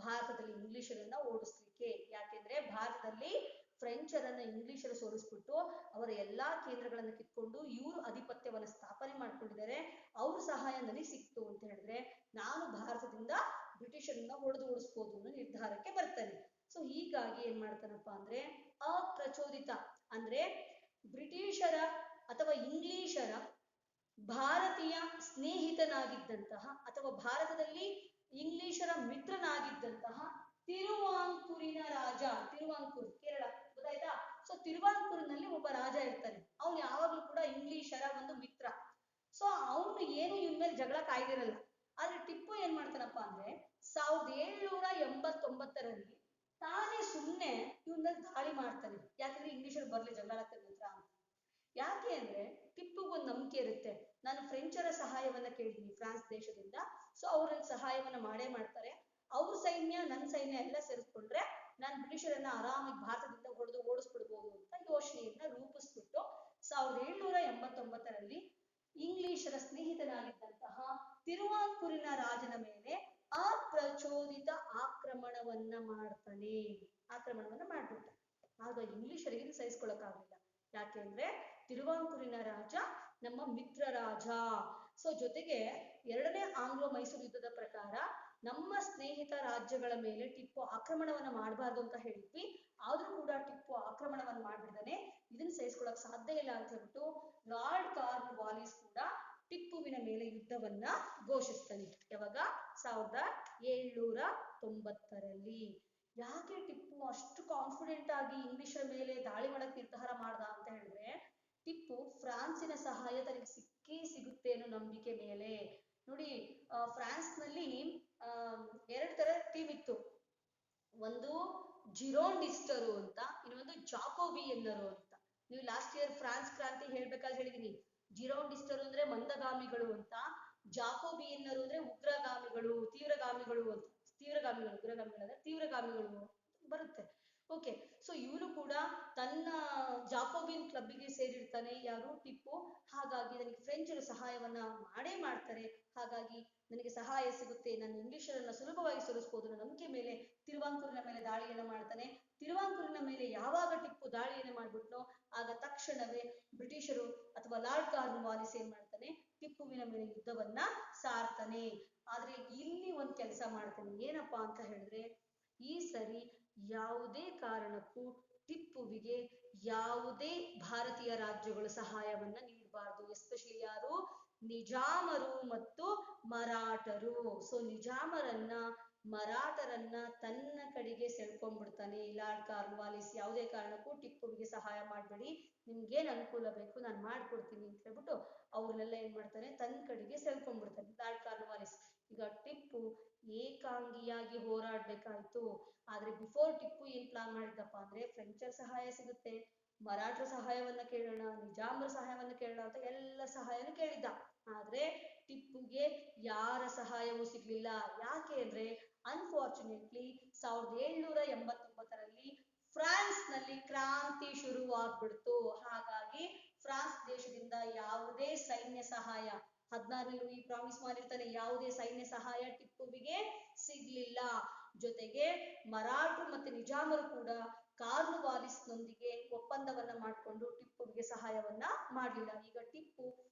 ಭಾರತದಲ್ಲಿ ಇಂಗ್ಲಿಷರನ್ನ ಓಡಿಸ್ಲಿಕ್ಕೆ. ಯಾಕೆಂದ್ರೆ ಭಾರತದಲ್ಲಿ ಫ್ರೆಂಚರನ್ನ ಇಂಗ್ಲಿಷರು ಸೋಲಿಸ್ಬಿಟ್ಟು ಅವರ ಎಲ್ಲಾ ಕೇಂದ್ರಗಳನ್ನ ಕಿತ್ಕೊಂಡು ಇವರು ಆಧಿಪತ್ಯವನ್ನ ಸ್ಥಾಪನೆ ಮಾಡ್ಕೊಂಡಿದ್ದಾರೆ, ಅವ್ರ ಸಹಾಯ ನನಗೆ ಸಿಕ್ತು ಅಂತ ಹೇಳಿದ್ರೆ ನಾನು ಭಾರತದಿಂದ ಬ್ರಿಟಿಷರನ್ನ ಹೊಡೆದು ಓಡಿಸ್ಬೋದು ಅನ್ನೋ ನಿರ್ಧಾರಕ್ಕೆ ಬರ್ತಾನೆ. ಸೊ ಹೀಗಾಗಿ ಏನ್ ಮಾಡ್ತಾನಪ್ಪ ಅಂದ್ರೆ, ಅಪ್ರಚೋದಿತ ಅಂದ್ರೆ ಬ್ರಿಟಿಷರ ಅಥವಾ ಇಂಗ್ಲಿಷರ ಭಾರತೀಯ ಸ್ನೇಹಿತನಾಗಿದ್ದಂತಹ ಅಥವಾ ಭಾರತದಲ್ಲಿ ಇಂಗ್ಲಿಷರ ಮಿತ್ರನಾಗಿದ್ದಂತಹ ತಿರುವಾಂಕೂರಿನ ರಾಜ, ತಿರುವಾಂಕೂರ್ ಕೇರಳ ಗೊತ್ತಾಯ್ತಾ. ಸೊ ತಿರುವಾಂಕೂರಿನಲ್ಲಿ ಒಬ್ಬ ರಾಜ ಇರ್ತಾನೆ, ಅವನು ಯಾವಾಗ್ಲೂ ಕೂಡ ಇಂಗ್ಲಿಷರ ಒಂದು ಮಿತ್ರ. ಸೊ ಅವನು ಏನು ಇವನ್ ಮೇಲೆ ಜಗಳ ಕಾಯ್ದಿರಲ್ಲ. ಆದ್ರೆ ಟಿಪ್ಪು ಏನ್ ಮಾಡ್ತಾನಪ್ಪ ಅಂದ್ರೆ 1789ರಲ್ಲಿ ತಾನೇ ಸುಮ್ನೆ ಇವನ್ ಮೇಲೆ ದಾಳಿ ಮಾಡ್ತಾನೆ. ಯಾಕಂದ್ರೆ ಇಂಗ್ಲಿಷರು ಬರ್ಲಿ ಜಗಳ ಆಗ್ತದೆ ಅಂತ. ಯಾಕೆ ಅಂದ್ರೆ ಟಿಪ್ಪುಗೊಂದು ನಂಬಿಕೆ ಇರುತ್ತೆ, ನಾನು ಫ್ರೆಂಚರ ಸಹಾಯವನ್ನ ಕೇಳಿದ್ದೀನಿ ಫ್ರಾನ್ಸ್ ದೇಶದಿಂದ, ಸೊ ಅವ್ರನ್ನ ಸಹಾಯವನ್ನ ಮಾಡೇ ಮಾಡ್ತಾರೆ, ಅವ್ರ ಸೈನ್ಯ ನನ್ನ ಸೈನ್ಯ ಎಲ್ಲ ಸೇರಿಸ್ಕೊಂಡ್ರೆ ನಾನು ಬ್ರಿಟಿಷರನ್ನ ಆರಾಮಾಗಿ ಭಾರತದಿಂದ ಹೊಡೆದು ಓಡಿಸ್ಬಿಡ್ಬೋದು ಅಂತ ಯೋಚನೆಯನ್ನ ರೂಪಿಸ್ಬಿಟ್ಟು 1789ರಲ್ಲಿ ಇಂಗ್ಲಿಷರ ಸ್ನೇಹಿತನಾಗಿದ್ದಂತಹ ತಿರುವಾಂಕೂರಿನ ರಾಜನ ಮೇಲೆ ಅಪ್ರಚೋದಿತ ಆಕ್ರಮಣವನ್ನ ಮಾಡ್ಬಿಟ್ಟ. ಆಗ ಇಂಗ್ಲಿಷರಿಗೆ ಸಹಿಸ್ಕೊಳಕ್ಕಾಗಲಿಲ್ಲ. ಯಾಕೆಂದ್ರೆ ತಿರುವಾಂಕೂರಿನ ರಾಜ ನಮ್ಮ ಮಿತ್ರ ರಾಜ. ಸೊ ಜೊತೆಗೆ ಎರಡನೇ ಆಂಗ್ಲೋ ಮೈಸೂರು ಯುದ್ಧದ ಪ್ರಕಾರ ನಮ್ಮ ಸ್ನೇಹಿತ ರಾಜ್ಯಗಳ ಮೇಲೆ ಟಿಪ್ಪು ಆಕ್ರಮಣವನ್ನ ಮಾಡಬಾರ್ದು ಅಂತ ಹೇಳಿದ್ವಿ, ಆದ್ರೂ ಕೂಡ ಟಿಪ್ಪು ಆಕ್ರಮಣವನ್ನ ಮಾಡ್ಬಿಡ್ತಾನೆ. ಇದನ್ನ ಸಹಿಸ್ಕೊಳಕ್ ಸಾಧ್ಯ ಇಲ್ಲ ಅಂತ ಹೇಳ್ಬಿಟ್ಟು ಲಾರ್ಡ್ ಕಾರ್ನ್ ವಾಲಿಸ್ ಕೂಡ ಟಿಪ್ಪುವಿನ ಮೇಲೆ ಯುದ್ಧವನ್ನ ಘೋಷಿಸ್ತಾನೆ. ಯಾವಾಗ? 1790ರಲ್ಲಿ. ಯಾಕೆ ಟಿಪ್ಪು ಅಷ್ಟು ಕಾನ್ಫಿಡೆಂಟ್ ಆಗಿ ಇಂಗ್ಲಿಷರ ಮೇಲೆ ದಾಳಿ ಮಾಡಕ್ ನಿರ್ಧಾರ ಮಾಡ್ದ ಅಂತ ಹೇಳಿದ್ರೆ, ಟಿಪ್ಪು ಫ್ರಾನ್ಸಿನ ಸಹಾಯ ತನಗೆ ಸಿಕ್ಕೇ ಸಿಗುತ್ತೆ ಅನ್ನೋ ನಂಬಿಕೆ ಮೇಲೆ. ನೋಡಿ, ಫ್ರಾನ್ಸ್ನಲ್ಲಿ ಎರಡು ತರ ಟೀಮ್ ಇತ್ತು. ಒಂದು ಜಿರೋಂಡಿಸ್ಟರು ಅಂತ, ಇನ್ನೊಂದು ಜಾಕೋಬಿಯನ್ನರು ಅಂತ. ನೀವು ಲಾಸ್ಟ್ ಇಯರ್ ಫ್ರಾನ್ಸ್ ಕ್ರಾಂತಿ ಹೇಳ್ಬೇಕಾದ್ರೆ ಹೇಳಿದೀನಿ, ಜಿರೋಂಡಿಸ್ಟರು ಅಂದ್ರೆ ಮಂದಗಾಮಿಗಳು ಅಂತ, ಜಾಕೋಬಿಯನ್ನರು ಅಂದ್ರೆ ಉಗ್ರಗಾಮಿಗಳು, ತೀವ್ರಗಾಮಿಗಳು ಅಂತ. ತೀವ್ರಗಾಮಿಗಳು ಬರುತ್ತೆ. ಓಕೆ, ಸೊ ಇವನು ಕೂಡ ತನ್ನ ಜಾಕೋಬಿಯನ್ ಕ್ಲಬ್ಗೆ ಸೇರಿರ್ತಾನೆ, ಯಾರು? ಟಿಪ್ಪು. ಹಾಗಾಗಿ ನನಗೆ ಫ್ರೆಂಚರ ಸಹಾಯವನ್ನ ಮಾಡೇ ಮಾಡ್ತಾರೆ, ಹಾಗಾಗಿ ನನಗೆ ಸಹಾಯ ಸಿಗುತ್ತೆ, ನಾನು ಇಂಗ್ಲಿಷರನ್ನ ಸುಲಭವಾಗಿ ಸೋಲಿಸಬಹುದು ಅನ್ನೋ ನಂಬಿಕೆ ಮೇಲೆ ತಿರುವಾಂಕೂರಿನ ಮೇಲೆ ದಾಳಿಯನ್ನ ಮಾಡ್ತಾನೆ. ತಿರುವಾಂಕೂರಿನ ಮೇಲೆ ಯಾವಾಗ ಟಿಪ್ಪು ದಾಳಿಯನ್ನ ಮಾಡ್ಬಿಟ್ನೋ ಆಗ ತಕ್ಷಣವೇ ಬ್ರಿಟಿಷರು ಅಥವಾ ಲಾರ್ಡ್ ಕಾರ್ನ್ ವಾಲಿಸ್ ಏನ್ ಮಾಡ್ತಾನೆ, ಟಿಪ್ಪುವಿನ ಮೇಲೆ ಯುದ್ಧವನ್ನ ಸಾರ್ತಾನೆ. ಆದ್ರೆ ಇಲ್ಲಿ ಒಂದ್ ಕೆಲಸ ಮಾಡ್ತಾನೆ, ಏನಪ್ಪಾ ಅಂತ ಹೇಳಿದ್ರೆ, ಈ ಸರಿ ಯಾವುದೇ ಕಾರಣಕ್ಕೂ ಟಿಪ್ಪುವಿಗೆ ಯಾವುದೇ ಭಾರತೀಯ ರಾಜ್ಯಗಳು ಸಹಾಯವನ್ನ ನೀಡಬಾರ್ದು. ಎಸ್ಪೆಷಲಿ ಯಾರು? ನಿಜಾಮರು ಮತ್ತು ಮರಾಠರು. ಸೊ ನಿಜಾಮರನ್ನ ಮರಾಠರನ್ನ ತನ್ನ ಕಡೆಗೆ ಸೆಳ್ಕೊಂಡ್ಬಿಡ್ತಾನೆ ಲಾರ್ಡ್ ಕಾರ್ನ್ ವಾಲಿಸ್. ಯಾವುದೇ ಕಾರಣಕ್ಕೂ ಟಿಪ್ಪುವಿಗೆ ಸಹಾಯ ಮಾಡಬೇಡಿ, ನಿಮ್ಗೇನ್ ಅನುಕೂಲ ಬೇಕು ನಾನು ಮಾಡ್ಕೊಡ್ತೀನಿ ಅಂತ ಹೇಳ್ಬಿಟ್ಟು ಅವ್ರನ್ನೆಲ್ಲ ಏನ್ ಮಾಡ್ತಾನೆ, ತನ್ನ ಕಡೆಗೆ ಸೆಳ್ಕೊಂಡ್ಬಿಡ್ತಾನೆ ಲಾರ್ಡ್ ಕಾರ್ನ್ ವಾಲಿಸ್. ಈಗ ಟಿಪ್ಪು ಏಕಾಂಗಿಯಾಗಿ ಹೋರಾಡ್ಬೇಕಾಯ್ತು. ಆದ್ರೆ ಬಿಫೋರ್ ಟಿಪ್ಪು ಏನ್ ಪ್ಲಾನ್ ಮಾಡಿದ್ದಪ್ಪ ಅಂದ್ರೆ, ಫ್ರೆಂಚರ ಸಹಾಯ ಸಿಗುತ್ತೆ, ಮರಾಠರ ಸಹಾಯವನ್ನ ಕೇಳೋಣ, ನಿಜಾಮರ ಸಹಾಯವನ್ನ ಕೇಳೋಣ ಅಂತ ಎಲ್ಲ ಸಹಾಯನೂ ಕೇಳಿದ್ದ. ಆದ್ರೆ ಟಿಪ್ಪುಗೆ ಯಾರ ಸಹಾಯವೂ ಸಿಗ್ಲಿಲ್ಲ. ಯಾಕೆ ಅಂದ್ರೆ ಅನ್ಫಾರ್ಚುನೇಟ್ಲಿ 1789ರಲ್ಲಿ ಫ್ರಾನ್ಸ್ ನಲ್ಲಿ ಕ್ರಾಂತಿ ಶುರುವಾಗ್ಬಿಡ್ತು. ಹಾಗಾಗಿ ಫ್ರಾನ್ಸ್ ದೇಶದಿಂದ ಯಾವುದೇ ಸೈನ್ಯ ಸಹಾಯ, 16ನೇ ಲೂಯಿ ಪ್ರಾಮಿಸ್ ಮಾಡಿರ್ತಾನೆ, ಯಾವುದೇ ಸೈನ್ಯ ಸಹಾಯ ಟಿಪ್ಪುವಿಗೆ ಸಿಗ್ಲಿಲ್ಲ. ಜೊತೆಗೆ ಮರಾಠರು ಮತ್ತೆ ನಿಜಾಮರು ಕೂಡ ಕಾರ್ನ್ ವಾಲಿಸ್ನೊಂದಿಗೆ ಒಪ್ಪಂದ ಒಪ್ಪಂದವನ್ನ ಮಾಡಿಕೊಂಡು ಟಿಪ್ಪುವಿಗೆ ಸಹಾಯವನ್ನ ಮಾಡಲಿಲ್ಲ. ಈಗ ಟಿಪ್ಪು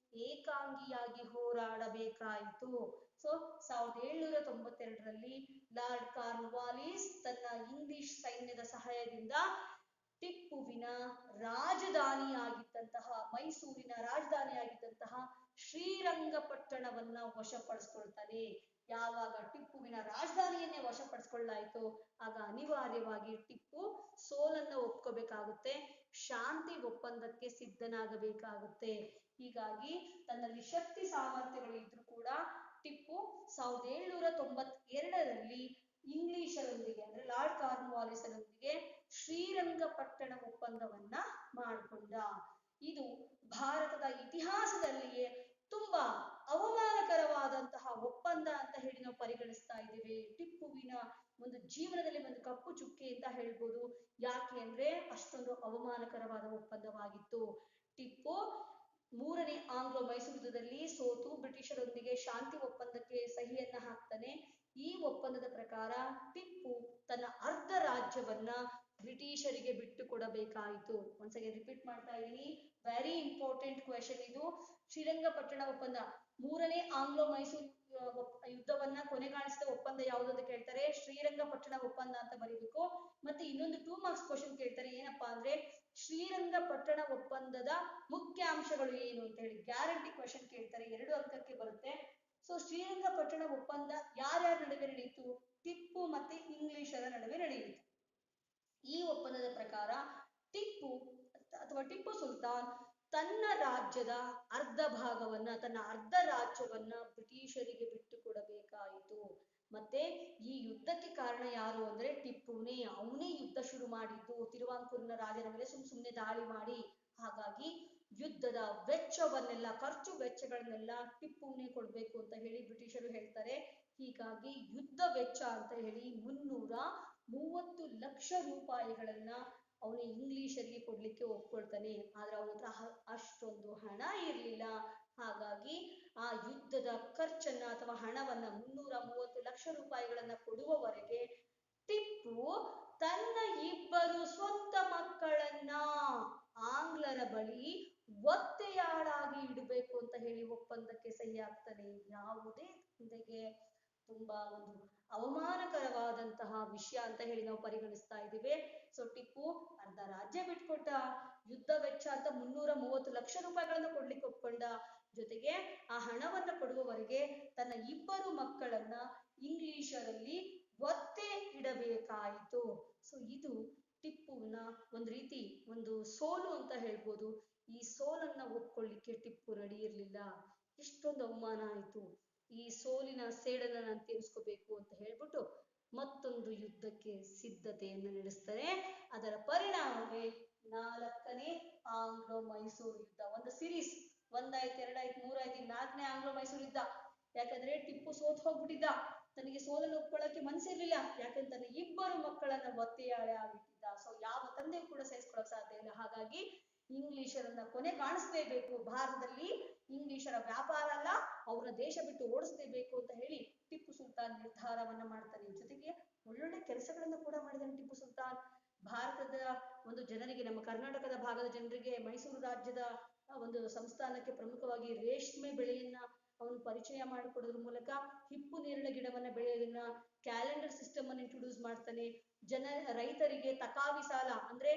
ಏಕಾಂಗಿಯಾಗಿ ಹೋರಾಡಬೇಕಾಯಿತು. ಸೊ 1792ರಲ್ಲಿ ಲಾರ್ಡ್ ಕಾರ್ನ್ವಾಲಿಸ್ ತನ್ನ ಇಂಗ್ಲಿಷ್ ಸೈನ್ಯದ ಸಹಾಯದಿಂದ ಟಿಪ್ಪುವಿನ ರಾಜಧಾನಿಯಾಗಿದ್ದಂತಹ ಮೈಸೂರಿನ ರಾಜಧಾನಿಯಾಗಿದ್ದಂತಹ ಶ್ರೀರಂಗಪಟ್ಟಣವನ್ನ ವಶಪಡಿಸ್ಕೊಳ್ತಾನೆ. ಯಾವಾಗ ಟಿಪ್ಪುವಿನ ರಾಜಧಾನಿಯನ್ನೇ ವಶಪಡಿಸ್ಕೊಳ್ಳಾಯಿತು ಆಗ ಅನಿವಾರ್ಯವಾಗಿ ಟಿಪ್ಪು ಸೋಲನ್ನ ಒಪ್ಕೋಬೇಕಾಗುತ್ತೆ, ಶಾಂತಿ ಒಪ್ಪಂದಕ್ಕೆ ಸಿದ್ಧನಾಗಬೇಕಾಗುತ್ತೆ. ಹೀಗಾಗಿ ತನ್ನಲ್ಲಿ ಶಕ್ತಿ ಸಾಮರ್ಥ್ಯಗಳು ಇದ್ರೂ ಕೂಡ ಟಿಪ್ಪು 1792ರಲ್ಲಿ ಇಂಗ್ಲಿಷರೊಂದಿಗೆ ಅಂದ್ರೆ ಲಾರ್ಡ್ ಕಾರ್ನ್ವಾಲಿಸರೊಂದಿಗೆ ಶ್ರೀರಂಗಪಟ್ಟಣ ಒಪ್ಪಂದವನ್ನ ಮಾಡಿಕೊಂಡ. ಇದು ಭಾರತದ ಇತಿಹಾಸದಲ್ಲಿಯೇ ತುಂಬಾ ಅವಮಾನಕರವಾದಂತಹ ಒಪ್ಪಂದ ಅಂತ ಹೇಳಿ ನಾವು ಪರಿಗಣಿಸ್ತಾ ಇದ್ದೇವೆ. ಟಿಪ್ಪುವಿನ ಒಂದು ಜೀವನದಲ್ಲಿ ಒಂದು ಕಪ್ಪು ಚುಕ್ಕೆ ಅಂತ ಹೇಳ್ಬೋದು. ಯಾಕೆ ಅಂದ್ರೆ ಅಷ್ಟೊಂದು ಅವಮಾನಕರವಾದ ಒಪ್ಪಂದವಾಗಿತ್ತು. ಟಿಪ್ಪು ಮೂರನೇ ಆಂಗ್ಲೋ ಮೈಸೂರು ಯುದ್ಧದಲ್ಲಿ ಸೋತು ಬ್ರಿಟಿಷರೊಂದಿಗೆ ಶಾಂತಿ ಒಪ್ಪಂದಕ್ಕೆ ಸಹಿಯನ್ನ ಹಾಕ್ತಾನೆ. ಈ ಒಪ್ಪಂದದ ಪ್ರಕಾರ ಟಿಪ್ಪು ತನ್ನ ಅರ್ಧ ರಾಜ್ಯವನ್ನ ಬ್ರಿಟಿಷರಿಗೆ ಬಿಟ್ಟು ಕೊಡಬೇಕಾಯಿತು. ಒಂದ್ಸಲ ರಿಪೀಟ್ ಮಾಡ್ತಾ ಇದ್ದೀನಿ, ವೆರಿ ಇಂಪಾರ್ಟೆಂಟ್ ಕ್ವೆಶನ್ ಇದು. ಶ್ರೀರಂಗಪಟ್ಟಣ ಒಪ್ಪಂದ, ಮೂರನೇ ಆಂಗ್ಲೋ ಮೈಸೂರು ಯುದ್ಧವನ್ನ ಕೊನೆಗಾಣಿಸಿದ ಒಪ್ಪಂದ ಯಾವುದು ಅಂತ ಕೇಳ್ತಾರೆ, ಶ್ರೀರಂಗಪಟ್ಟಣ ಒಪ್ಪಂದ ಅಂತ ಬರೀಬೇಕು. ಮತ್ತೆ ಇನ್ನೊಂದು 2 ಮಾರ್ಕ್ಸ್ ಕ್ವಶನ್ ಕೇಳ್ತಾರೆ, ಏನಪ್ಪಾ ಅಂದ್ರೆ ಶ್ರೀರಂಗಪಟ್ಟಣ ಒಪ್ಪಂದದ ಮುಖ್ಯಾಂಶಗಳು ಏನು ಅಂತ ಹೇಳಿ ಗ್ಯಾರಂಟಿ ಕ್ವಶನ್ ಕೇಳ್ತಾರೆ, 2 ಅಂಕಕ್ಕೆ ಬರುತ್ತೆ. ಸೊ ಶ್ರೀರಂಗಪಟ್ಟಣ ಒಪ್ಪಂದ ಯಾರ್ಯಾರ ನಡುವೆ ನಡೆಯಿತು? ಟಿಪ್ಪು ಮತ್ತೆ ಇಂಗ್ಲಿಷರ ನಡುವೆ ನಡೆಯಿತು. ಈ ಒಪ್ಪಂದದ ಪ್ರಕಾರ ಟಿಪ್ಪು ಅಥವಾ ಟಿಪ್ಪು ಸುಲ್ತಾನ್ ತನ್ನ ರಾಜ್ಯದ ಅರ್ಧ ಭಾಗವನ್ನ, ತನ್ನ ಅರ್ಧ ರಾಜ್ಯವನ್ನ ಬ್ರಿಟಿಷರಿಗೆ ಬಿಟ್ಟು ಕೊಡಬೇಕಾಯಿತು. ಮತ್ತೆ ಈ ಯುದ್ಧಕ್ಕೆ ಕಾರಣ ಯಾರು ಅಂದ್ರೆ ಟಿಪ್ಪುನೇ. ಅವನೇ ಯುದ್ಧ ಶುರು ಮಾಡಿದ್ದು, ತಿರುವಾಂಕೂರಿನ ರಾಜನ ಮೇಲೆ ಸುಮ್ಮನೆ ದಾಳಿ ಮಾಡಿ. ಹಾಗಾಗಿ ಯುದ್ಧದ ವೆಚ್ಚವನ್ನೆಲ್ಲ, ಖರ್ಚು ವೆಚ್ಚಗಳನ್ನೆಲ್ಲ ಟಿಪ್ಪುನೇ ಕೊಡ್ಬೇಕು ಅಂತ ಹೇಳಿ ಬ್ರಿಟಿಷರು ಹೇಳ್ತಾರೆ. ಹೀಗಾಗಿ ಯುದ್ಧ ವೆಚ್ಚ ಅಂತ ಹೇಳಿ 330 ಲಕ್ಷ ರೂಪಾಯಿಗಳನ್ನ ಅವನು ಇಂಗ್ಲಿಷರಿಗೆ ಕೊಡ್ಲಿಕ್ಕೆ ಒಪ್ಕೊಳ್ತಾನೆ. ಆದ್ರೆ ಅವನ ಹತ್ರ ಅಷ್ಟೊಂದು ಹಣ ಇರಲಿಲ್ಲ. ಹಾಗಾಗಿ ಆ ಯುದ್ಧದ ಖರ್ಚನ್ನ ಅಥವಾ ಹಣವನ್ನ 330 ಲಕ್ಷ ರೂಪಾಯಿಗಳನ್ನ ಕೊಡುವವರೆಗೆ ಟಿಪ್ಪು ತನ್ನ 2 ಸ್ವಂತ ಮಕ್ಕಳನ್ನ ಆಂಗ್ಲರ ಬಳಿ ಒತ್ತೆಯಾಳಾಗಿ ಇಡಬೇಕು ಅಂತ ಹೇಳಿ ಒಪ್ಪಂದಕ್ಕೆ ಸಹಿ ಆಗ್ತಾನೆ. ಯಾವುದೇ ತಂದೆಗೆ ತುಂಬಾ ಒಂದು ಅವಮಾನಕರವಾದಂತಹ ವಿಷಯ ಅಂತ ಹೇಳಿ ನಾವು ಪರಿಗಣಿಸ್ತಾ ಇದ್ದೀವಿ. ಸೊ ಟಿಪ್ಪು ಅರ್ಧ ರಾಜ್ಯ ಬಿಟ್ಕೊಟ್ಟ, ಯುದ್ಧ ವೆಚ್ಚ ಅಂತ 330 ಲಕ್ಷ ರೂಪಾಯಿಗಳನ್ನ ಕೊಡ್ಲಿಕ್ಕೆ ಒಪ್ಕೊಂಡ, ಜೊತೆಗೆ ಆ ಹಣವನ್ನ ಕೊಡುವವರೆಗೆ ತನ್ನ 2 ಮಕ್ಕಳನ್ನ ಇಂಗ್ಲಿಷರಲ್ಲಿ ಒತ್ತೆ ಇಡಬೇಕಾಯಿತು. ಸೊ ಇದು ಟಿಪ್ಪುವಿನ ಒಂದು ರೀತಿ ಒಂದು ಸೋಲು ಅಂತ ಹೇಳ್ಬೋದು. ಈ ಸೋಲನ್ನ ಒಪ್ಕೊಳ್ಳಿಕ್ಕೆ ಟಿಪ್ಪು ರೆಡಿ ಇರ್ಲಿಲ್ಲ. ಇಷ್ಟೊಂದು ಅವಮಾನ ಆಯ್ತು, ಈ ಸೋಲಿನ ಸೇಡನ್ನ ನಾನು ತೀರಿಸ್ಕೋಬೇಕು ಅಂತ ಹೇಳ್ಬಿಟ್ಟು ಮತ್ತೊಂದು ಯುದ್ಧಕ್ಕೆ ಸಿದ್ಧತೆಯನ್ನು ನಡೆಸ್ತಾರೆ. ಅದರ ಪರಿಣಾಮವೇ 4ನೇ ಆಂಗ್ಲೋ ಮೈಸೂರು ಯುದ್ಧ. ಒಂದು ಸಿರೀಸ್, 1 ಆಯ್ತು, 2 ಆಯ್ತು, 3 ಆಯ್ತು, 4ನೇ ಆಂಗ್ಲೋ ಮೈಸೂರು ಯುದ್ಧ. ಯಾಕಂದ್ರೆ ಟಿಪ್ಪು ಸೋತ್ ಹೋಗ್ಬಿಟ್ಟಿದ್ದ, ತನಗೆ ಸೋಲನ್ನು ಒಪ್ಕೊಳ್ಳೋಕೆ ಮನಸ್ಸಿರ್ಲಿಲ್ಲ. ಯಾಕಂದ್ರೆ ತನ್ನ 2 ಮಕ್ಕಳನ್ನ ಒತ್ತೆಯಾಳೆ ಆಗಿಟ್ಟಿದ್ದ. ಸೊ ಯಾವ ತಂದೆಯೂ ಕೂಡ ಸಹಿಸ್ಕೊಳ್ಳೋಕೆ ಸಾಧ್ಯ ಇಲ್ಲ. ಹಾಗಾಗಿ ಇಂಗ್ಲಿಷರನ್ನ ಕೊನೆ ಕಾಣಿಸ್ಲೇಬೇಕು, ಭಾರತದಲ್ಲಿ ಇಂಗ್ಲಿಷರ ವ್ಯಾಪಾರ ಅಲ್ಲ, ಅವರ ದೇಶ ಬಿಟ್ಟು ಓಡಿಸ್ಲೇಬೇಕು ಅಂತ ಹೇಳಿ ಟಿಪ್ಪು ಸುಲ್ತಾನ್ ನಿರ್ಧಾರವನ್ನ ಮಾಡ್ತಾನೆ. ಜೊತೆಗೆ ಒಳ್ಳೊಳ್ಳೆ ಕೆಲಸಗಳನ್ನ ಕೂಡ ಮಾಡಿದಾನೆ ಟಿಪ್ಪು ಸುಲ್ತಾನ್. ಭಾರತದ ಒಂದು ಜನರಿಗೆ, ನಮ್ಮ ಕರ್ನಾಟಕದ ಭಾಗದ ಜನರಿಗೆ ಮೈಸೂರು ರಾಜ್ಯದ ಒಂದು ಸಂಸ್ಥಾನಕ್ಕೆ ಪ್ರಮುಖವಾಗಿ ರೇಷ್ಮೆ ಬೆಳೆಯನ್ನ ಅವನು ಪರಿಚಯ ಮಾಡಿಕೊಡೋದ್ರ ಮೂಲಕ ಹಿಪ್ಪು ನೇರಳೆ ಗಿಡವನ್ನ ಬೆಳೆಯೋದನ್ನ, ಕ್ಯಾಲೆಂಡರ್ ಸಿಸ್ಟಮ್ ಅನ್ನು ಇಂಟ್ರೊಡ್ಯೂಸ್ ಮಾಡ್ತಾನೆ. ರೈತರಿಗೆ ತಕಾವಿ ಸಾಲ ಅಂದ್ರೆ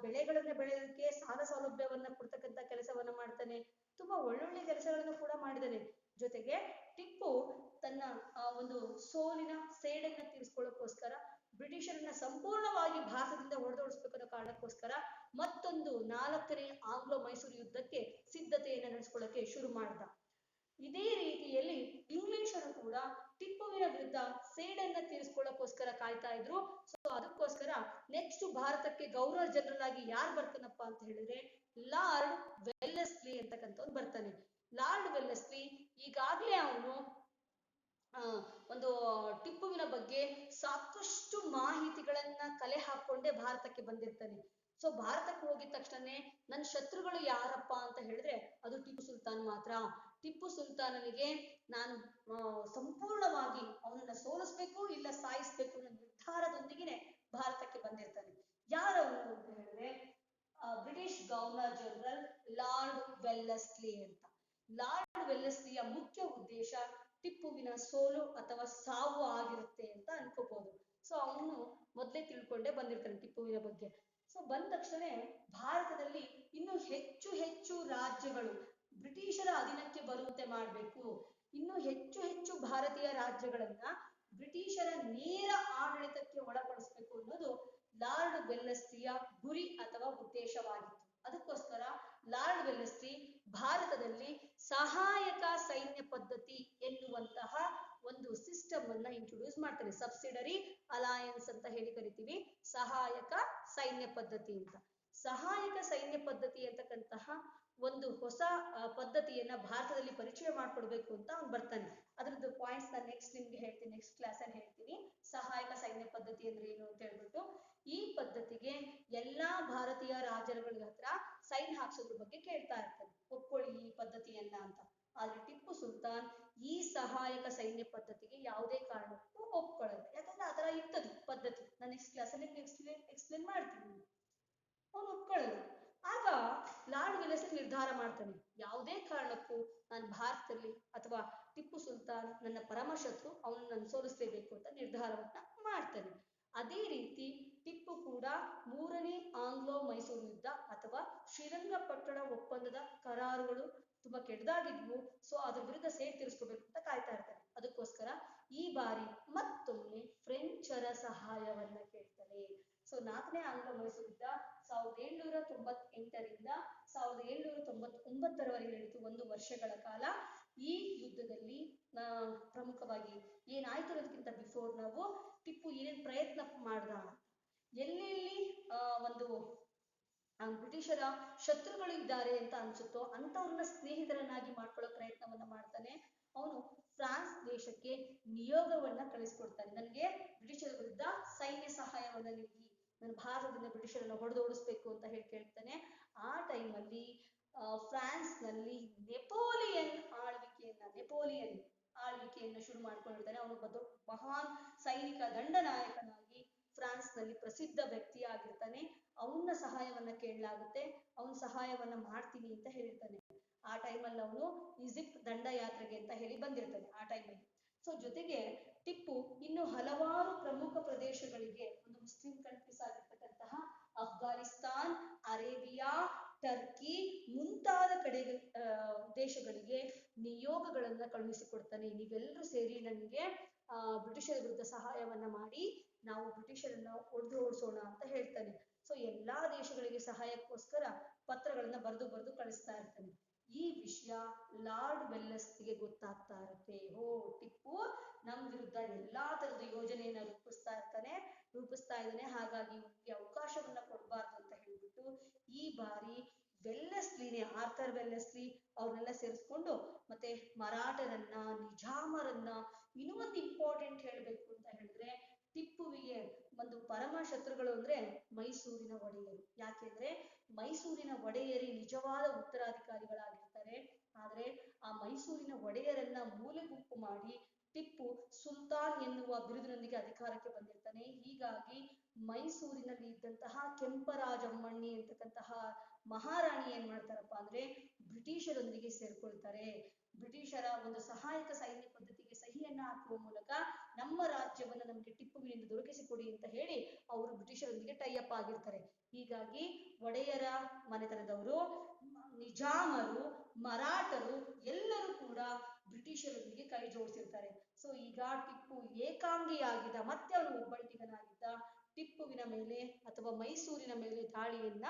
ಬೆಳೆಗಳನ್ನ ಬೆಳೆಯೋದಕ್ಕೆ ಸಾಲ ಸೌಲಭ್ಯವನ್ನ ಕೊಡ್ತಕ್ಕಂಥ ಕೆಲಸವನ್ನ ಮಾಡ್ತಾನೆ. ತುಂಬಾ ಒಳ್ಳೊಳ್ಳೆ ಕೆಲಸಗಳನ್ನು ಕೂಡ ಮಾಡಿದ್ದಾನೆ. ಜೊತೆಗೆ ಟಿಪ್ಪು ತನ್ನ ಒಂದು ಸೋಲಿನ ಸೇಡನ್ನ ತೀರಿಸ್ಕೊಳ್ಳೋಕ್ಕೋಸ್ಕರ ಬ್ರಿಟಿಷರನ್ನ ಸಂಪೂರ್ಣವಾಗಿ ಭಾರತದಿಂದ ಹೊಡೆದೋಡಿಸ್ಬೇಕನ್ನೋ ಕಾರಣಕ್ಕೋಸ್ಕರ ಮತ್ತೊಂದು 4ನೇ ಆಂಗ್ಲೋ ಮೈಸೂರು ಯುದ್ಧಕ್ಕೆ ಸಿದ್ಧತೆಯನ್ನು ನಡೆಸ್ಕೊಳ್ಳೋಕೆ ಶುರು ಮಾಡ್ದ. ಇದೇ ರೀತಿಯಲ್ಲಿ ಇಂಗ್ಲಿಷರು ಕೂಡ ಟಿಪ್ಪುವಿನ ವಿರುದ್ಧ ಸೇಡನ್ನ ತೀರಿಸ್ಕೊಳ್ಳೋಕ್ಕೋಸ್ಕರ ಕಾಯ್ತಾ ಇದ್ರು. ಸೊ ಅದಕ್ಕೋಸ್ಕರ ನೆಕ್ಸ್ಟ್ ಭಾರತಕ್ಕೆ ಗವರ್ನರ್ ಜನರಲ್ ಆಗಿ ಯಾರು ಬರ್ತಾನಪ್ಪ ಅಂತ ಹೇಳಿದ್ರೆ ಲಾರ್ಡ್ ವೆಲ್ಲೆಸ್ಲಿ ಅಂತಕ್ಕಂಥವ್ನು ಬರ್ತಾನೆ. ಲಾರ್ಡ್ ವೆಲ್ಲೆಸ್ಲಿ ಈಗಾಗ್ಲೇ ಅವನು ಒಂದು ಟಿಪ್ಪುವಿನ ಬಗ್ಗೆ ಸಾಕಷ್ಟು ಮಾಹಿತಿಗಳನ್ನ ಕಲೆ ಹಾಕೊಂಡೇ ಭಾರತಕ್ಕೆ ಬಂದಿರ್ತಾನೆ. ಸೊ ಭಾರತಕ್ಕೆ ಹೋಗಿದ ತಕ್ಷಣನೇ ನನ್ನ ಶತ್ರುಗಳು ಯಾರಪ್ಪ ಅಂತ ಹೇಳಿದ್ರೆ ಅದು ಟಿಪ್ಪು ಸುಲ್ತಾನ್ ಮಾತ್ರ. ಟಿಪ್ಪು ಸುಲ್ತಾನನಿಗೆ ನಾನು ಸಂಪೂರ್ಣವಾಗಿ ಅವನನ್ನ ಸೋಲಿಸ್ಬೇಕು ಇಲ್ಲ ಸಾಯಿಸ್ಬೇಕು ಅನ್ನೋ ನಿರ್ಧಾರದೊಂದಿಗೆ ಭಾರತಕ್ಕೆ ಬಂದಿರ್ತಾನೆ. ಯಾರವನು ಅಂತ ಹೇಳಿದ್ರೆ ಲಾರ್ಡ್ ವೆಲ್ಲೆಸ್ಲಿ ಅಂತ. ಲಾರ್ಡ್ ವೆಲ್ಲೆಸ್ಲಿಯ ಮುಖ್ಯ ಉದ್ದೇಶ ಟಿಪ್ಪುವಿನ ಸೋಲು ಅಥವಾ ಸಾವು ಆಗಿರುತ್ತೆ ಅಂತ ಅನ್ಕೋಬಹುದು. ಸೊ ಅವನು ಮೊದಲೇ ತಿಳ್ಕೊಂಡೇ ಬಂದಿರ್ತಾನೆ ಟಿಪ್ಪುವಿನ ಬಗ್ಗೆ. ಸೊ ಬಂದ ತಕ್ಷಣ ಭಾರತದಲ್ಲಿ ಇನ್ನು ಹೆಚ್ಚು ಹೆಚ್ಚು ರಾಜ್ಯಗಳು ಬ್ರಿಟಿಷರ ಅಧೀನಕ್ಕೆ ಬರುವಂತೆ ಮಾಡಬೇಕು, ಇನ್ನು ಹೆಚ್ಚು ಹೆಚ್ಚು ಭಾರತೀಯ ರಾಜ್ಯಗಳನ್ನ ಬ್ರಿಟಿಷರ ನೇರ ಆಡಳಿತಕ್ಕೆ ಒಳಪಡಿಸಬೇಕು ಅನ್ನೋದು ಲಾರ್ಡ್ ವೆಲ್ಲೆಸ್ಲಿಯ ಗುರಿ ಅಥವಾ ಉದ್ದೇಶವಾಗಿತ್ತು. ಅದಕ್ಕೋಸ್ಕರ ಲಾರ್ಡ್ ವೆಲ್ಲೆಸ್ಲಿ ಭಾರತದಲ್ಲಿ ಸಹಾಯಕ ಸೈನ್ಯ ಪದ್ಧತಿ ಎನ್ನುವಂತಹ ಒಂದು ಸಿಸ್ಟಮ್ ಅನ್ನ ಇಂಟ್ರೊಡ್ಯೂಸ್ ಮಾಡ್ತಾರೆ. ಸಬ್ಸಿಡರಿ ಅಲಯನ್ಸ್ ಅಂತ ಹೇಳಿ ಕರಿತೀವಿ, ಸಹಾಯಕ ಸೈನ್ಯ ಪದ್ಧತಿ ಅಂತ. ಸಹಾಯಕ ಸೈನ್ಯ ಪದ್ಧತಿ ಅಂತಕ್ಕಂತಹ ಒಂದು ಹೊಸ ಪದ್ಧತಿಯನ್ನ ಭಾರತದಲ್ಲಿ ಪರಿಚಯ ಮಾಡ್ಕೊಡ್ಬೇಕು ಅಂತ ಅವ್ನು ಬರ್ತಾನೆ. ಅದ್ರದ್ದು ಪಾಯಿಂಟ್ಸ್ ನಾನು ನೆಕ್ಸ್ಟ್ ನಿಮ್ಗೆ ಹೇಳ್ತೀನಿ, ನೆಕ್ಸ್ಟ್ ಕ್ಲಾಸ್ ಅಲ್ಲಿ ಹೇಳ್ತೀನಿ ಸಹಾಯಕ ಸೈನ್ಯ ಪದ್ಧತಿ ಅಂದ್ರೆ ಏನು ಅಂತ ಹೇಳ್ಬಿಟ್ಟು. ಈ ಪದ್ಧತಿಗೆ ಎಲ್ಲಾ ಭಾರತೀಯ ರಾಜರುಗಳ ಹತ್ರ ಸೈನ್ ಹಾಕ್ಸೋದ್ರ ಬಗ್ಗೆ ಕೇಳ್ತಾ ಇರ್ತಾನೆ, ಒಪ್ಕೊಳ್ಳಿ ಈ ಪದ್ಧತಿಯನ್ನ ಅಂತ. ಆದ್ರೆ ಟಿಪ್ಪು ಸುಲ್ತಾನ್ ಈ ಸಹಾಯಕ ಸೈನ್ಯ ಪದ್ಧತಿಗೆ ಯಾವುದೇ ಕಾರಣಕ್ಕೂ ಒಪ್ಕೊಳ್ಳಲ್ಲ. ಯಾಕಂದ್ರೆ ಆತರ ಇರ್ತದೆ ಪದ್ಧತಿ, ನಾನು ನೆಕ್ಸ್ಟ್ ಕ್ಲಾಸ್ ಅಲ್ಲಿ ಎಕ್ಸ್ಪ್ಲೇನ್ ಮಾಡ್ತೀನಿ. ಅವನು ಒಪ್ಕೊಳ್ಳಲ್ಲ. ಆಗ ಲಾರ್ಡ್ ವೆಲ್ಲೆಸ್ಲಿ ನಿರ್ಧಾರ ಮಾಡ್ತಾನೆ, ಯಾವುದೇ ಕಾರಣಕ್ಕೂ ನಾನು ಭಾರತದಲ್ಲಿ ಅಥವಾ ಟಿಪ್ಪು ಸುಲ್ತಾನ್ ನನ್ನ ಪರಮ ಶತ್ರು, ಅವನು ನಾನು ಸೋಲಿಸಲೇಬೇಕು ಅಂತ ನಿರ್ಧಾರವನ್ನ ಮಾಡ್ತಾನೆ. ಅದೇ ರೀತಿ ಟಿಪ್ಪು ಕೂಡ ಮೂರನೇ ಆಂಗ್ಲೋ ಮೈಸೂರು ಯುದ್ಧ ಅಥವಾ ಶ್ರೀರಂಗಪಟ್ಟಣ ಒಪ್ಪಂದದ ಕರಾರುಗಳು ತುಂಬಾ ಕೆಟ್ಟದಾಗಿದ್ವು. ಸೊ ಅದ್ರ ವಿರುದ್ಧ ಸೇಡ್ ತೀರಿಸ್ಕೋಬೇಕು ಅಂತ ಕಾಯ್ತಾ ಇರ್ತಾನೆ. ಅದಕ್ಕೋಸ್ಕರ ಈ ಬಾರಿ ಮತ್ತೊಮ್ಮೆ ಫ್ರೆಂಚರ ಸಹಾಯವನ್ನ ಕೇಳ್ತಾನೆ. ಸೊ ನಾಲ್ಕನೇ ಆಂಗ್ಲೋ ಮೈಸೂರು ಯುದ್ಧ 1798ರಿಂದ 1799ರವರೆಗೆ ನಡೆಯಿತು, 1 ವರ್ಷಗಳ ಕಾಲ. ಈ ಯುದ್ಧದಲ್ಲಿ ಪ್ರಮುಖವಾಗಿ ಏನಾಯ್ತು ಅನ್ನೋದಕ್ಕಿಂತ ಬಿಫೋರ್ ನಾವು ಟಿಪ್ಪು ಏನೇನ್ ಪ್ರಯತ್ನ ಮಾಡ್ದ, ಎಲ್ಲೆಲ್ಲಿ ಒಂದು ಬ್ರಿಟಿಷರ ಶತ್ರುಗಳು ಇದ್ದಾರೆ ಅಂತ ಅನ್ಸುತ್ತೋ ಅಂತವ್ರನ್ನ ಸ್ನೇಹಿತರನ್ನಾಗಿ ಮಾಡ್ಕೊಳ್ಳೋ ಪ್ರಯತ್ನವನ್ನ ಮಾಡ್ತಾನೆ. ಅವನು ಫ್ರಾನ್ಸ್ ದೇಶಕ್ಕೆ ನಿಯೋಗವನ್ನ ಕಳಿಸ್ಕೊಡ್ತಾನೆ, ನನಗೆ ಬ್ರಿಟಿಷರ ವಿರುದ್ಧ ಸೈನ್ಯ ಸಹಾಯವನ್ನ ನೀಡಿ, ನಾನು ಭಾರತದಿಂದ ಬ್ರಿಟಿಷರನ್ನ ಹೊಡೆದೋಡಿಸ್ಬೇಕು ಅಂತ ಹೇಳಿ ಕೇಳ್ತಾನೆ. ಆ ಟೈಮಲ್ಲಿ ಫ್ರಾನ್ಸ್ ನಲ್ಲಿ ನೆಪೋಲಿಯನ್ ಆಳ್ವಿಕೆಯನ್ನ ಶುರು ಮಾಡ್ಕೊಂಡಿರ್ತಾನೆ. ಅವನು ಒಬ್ಬ ಮಹಾನ್ ಸೈನಿಕ ದಂಡನಾಯಕನಾಗಿ ಫ್ರಾನ್ಸ್ ನಲ್ಲಿ ಪ್ರಸಿದ್ಧ ವ್ಯಕ್ತಿ ಆಗಿರ್ತಾನೆ. ಅವನ ಸಹಾಯವನ್ನ ಕೇಳಲಾಗುತ್ತೆ, ಅವನ ಸಹಾಯವನ್ನ ಮಾಡ್ತೀನಿ ಅಂತ ಹೇಳಿರ್ತಾನೆ. ಆ ಟೈಮಲ್ಲಿ ಅವನು ಈಜಿಪ್ಟ್ ದಂಡಯಾತ್ರೆಗೆ ಅಂತ ಹೇಳಿ ಬಂದಿರ್ತಾನೆ ಆ ಟೈಮಲ್ಲಿ. ಸೊ ಜೊತೆಗೆ ಟಿಪ್ಪು ಇನ್ನು ಹಲವಾರು ಪ್ರಮುಖ ಪ್ರದೇಶಗಳಿಗೆ, ಒಂದು ಮುಸ್ಲಿಂ ಕಂಟ್ರೀಸ್ ಆಗಿರ್ತಕ್ಕಂತಹ ಅಫ್ಘಾನಿಸ್ತಾನ್, ಅರೇಬಿಯಾ, ಟರ್ಕಿ ಮುಂತಾದ ದೇಶಗಳಿಗೆ ನಿಯೋಗಗಳನ್ನ ಕಳುಹಿಸಿಕೊಡ್ತಾನೆ. ನೀವೆಲ್ಲರೂ ಸೇರಿ ನನಗೆ ಬ್ರಿಟಿಷರ ವಿರುದ್ಧ ಸಹಾಯವನ್ನ ಮಾಡಿ ನಾವು ಬ್ರಿಟಿಷರನ್ನ ಓಡಿಸೋಣ ಅಂತ ಹೇಳ್ತಾನೆ. ಸೊ ಎಲ್ಲಾ ದೇಶಗಳಿಗೆ ಸಹಾಯಕ್ಕೋಸ್ಕರ ಪತ್ರಗಳನ್ನ ಬರೆದು ಕಳಿಸ್ತಾ ಇರ್ತಾನೆ. ಈ ವಿಷಯ ಲಾರ್ಡ್ ವೆಲ್ಲೆಸ್ಲಿಗೆ ಗೊತ್ತಾಗ್ತಾ ಇರುತ್ತೆ. ಟಿಪ್ಪು ನಮ್ ವಿರುದ್ಧ ಎಲ್ಲಾ ತರದ ಯೋಜನೆಯನ್ನ ರೂಪಿಸ್ತಾ ಇದ್ದಾನೆ, ಹಾಗಾಗಿ ಇವನಿಗೆ ಅವಕಾಶವನ್ನ ಕೊಡಬಾರ್ದು ಅಂತ ಹೇಳ್ಬಿಟ್ಟು ಈ ಬಾರಿ ವೆಲ್ಲೆಸ್ಲಿನೇ, ಆರ್ಥರ್ ವೆಲ್ಲೆಸ್ಲಿ ಅವ್ರನ್ನೆಲ್ಲ ಸೇರಿಸ್ಕೊಂಡು ಮತ್ತೆ ಮರಾಠರನ್ನ, ನಿಜಾಮರನ್ನ, ಇನ್ನೂ ಒಂದು ಇಂಪಾರ್ಟೆಂಟ್ ಹೇಳ್ಬೇಕು ಅಂತ ಹೇಳಿದ್ರೆ ಟಿಪ್ಪುವಿಗೆ ಒಂದು ಪರಮ ಶತ್ರುಗಳು ಅಂದ್ರೆ ಮೈಸೂರಿನ ಒಡೆಯರು. ಯಾಕೆಂದ್ರೆ ಮೈಸೂರಿನ ಒಡೆಯರೇ ನಿಜವಾದ ಉತ್ತರಾಧಿಕಾರಿಗಳಾಗಿರ್ತಾರೆ. ಆದ್ರೆ ಆ ಮೈಸೂರಿನ ಒಡೆಯರನ್ನ ಮೂಲೆಗುಂಪು ಮಾಡಿ ಟಿಪ್ಪು ಸುಲ್ತಾನ್ ಎನ್ನುವ ಬಿರುದಿನೊಂದಿಗೆ ಅಧಿಕಾರಕ್ಕೆ ಬಂದಿರ್ತಾನೆ. ಹೀಗಾಗಿ ಮೈಸೂರಿನಲ್ಲಿ ಇದ್ದಂತಹ ಕೆಂಪರಾಜಮ್ಮಣ್ಣಿ ಅಂತಕ್ಕಂತಹ ಮಹಾರಾಣಿ ಏನ್ ಮಾಡ್ತಾರಪ್ಪ ಅಂದ್ರೆ ಬ್ರಿಟಿಷರೊಂದಿಗೆ ಸೇರ್ಕೊಳ್ತಾರೆ. ಬ್ರಿಟಿಷರ ಒಂದು ಸಹಾಯಕ ಸೈನ್ಯ ಪದ್ಧತಿಗೆ ಸಹಿಯನ್ನ ಹಾಕುವ ಮೂಲಕ ನಮ್ಮ ರಾಜ್ಯವನ್ನ ನಮ್ಗೆ ಟಿಪ್ಪುವಿನಿಂದ ದೊರಕಿಸಿಕೊಡಿ ಅಂತ ಹೇಳಿ ಅವರು ಬ್ರಿಟಿಷರೊಂದಿಗೆ ಟೈಅಪ್ ಆಗಿರ್ತಾರೆ. ಹೀಗಾಗಿ ಒಡೆಯರ ಮನೆತನದವರು, ನಿಜಾಮರು, ಮರಾಠರು ಎಲ್ಲರೂ ಕೂಡ ಬ್ರಿಟಿಷರೊಂದಿಗೆ ಕೈ ಜೋಡಿಸಿರ್ತಾರೆ. ಸೊ ಈಗ ಟಿಪ್ಪು ಏಕಾಂಗಿಯಾಗಿದ್ದ, ಮತ್ತೆ ಅವನು ಒಬ್ಬಂಟಿಗನಾಗಿದ್ದ. ಟಿಪ್ಪುವಿನ ಮೇಲೆ ಅಥವಾ ಮೈಸೂರಿನ ಮೇಲೆ ದಾಳಿಯನ್ನ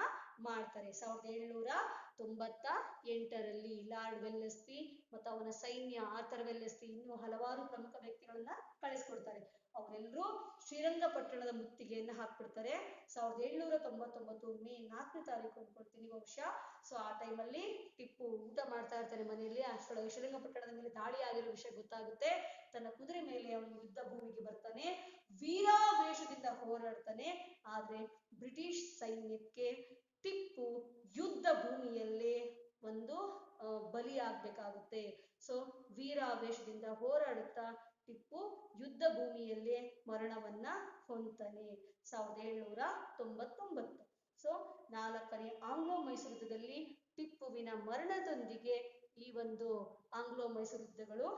ಮಾಡ್ತಾರೆ. 1798ರಲ್ಲಿ ಲಾರ್ಡ್ ವೆಲ್ಲೆಸ್ಲಿ ಮತ್ತು ಅವನ ಸೈನ್ಯ, ಆರ್ಥರ್ ವೆಲ್ಲೆಸ್ಲಿ, ಇನ್ನೂ ಹಲವಾರು ಪ್ರಮುಖ ವ್ಯಕ್ತಿಗಳನ್ನ ಕಳಿಸ್ಕೊಡ್ತಾರೆ. ಅವರೆಲ್ಲರೂ ಶ್ರೀರಂಗಪಟ್ಟಣದ ಮುತ್ತಿಗೆಯನ್ನ ಹಾಕ್ಬಿಡ್ತಾರೆ. 1799 ಮೇ 4ನೇ ತಾರೀಕು ಅನ್ಕೊಳ್ತೀನಿ ಬಹುಶಃ. ಸೊ ಆ ಟೈಮಲ್ಲಿ ಟಿಪ್ಪು ಊಟ ಮಾಡ್ತಾ ಇರ್ತಾನೆ ಮನೆಯಲ್ಲಿ. ಅಷ್ಟೊಳಗೆ ಶ್ರೀರಂಗಪಟ್ಟಣದ ಮೇಲೆ ದಾಳಿ ಆಗಿರೋ ವಿಷಯ ಗೊತ್ತಾಗುತ್ತೆ. ತನ್ನ ಕುದುರೆ ಮೇಲೆ ಅವನು ಯುದ್ಧ ಭೂಮಿಗೆ ಬರ್ತಾನೆ, ವೀರಾವೇಶದಿಂದ ಹೋರಾಡ್ತಾನೆ. ಆದ್ರೆ ಬ್ರಿಟಿಷ್ ಸೈನ್ಯಕ್ಕೆ ಟಿಪ್ಪು ಯುದ್ಧ ಭೂಮಿಯಲ್ಲೇ ಒಂದು ಬಲಿಯಾಗಬೇಕಾಗುತ್ತೆ. ಸೊ ವೀರಾವೇಶದಿಂದ ಹೋರಾಡುತ್ತಾ ಟಿಪ್ಪು ಯುದ್ಧ ಭೂಮಿಯಲ್ಲೇ ಮರಣವನ್ನ ಹೊಂದ್ತಾನೆ 1799. ಸೊ 4ನೇ ಆಂಗ್ಲೋ ಮೈಸೂರು ಯುದ್ಧದಲ್ಲಿ ಟಿಪ್ಪುವಿನ ಮರಣದೊಂದಿಗೆ ಈ ಒಂದು ಆಂಗ್ಲೋ ಮೈಸೂರು ಯುದ್ಧಗಳು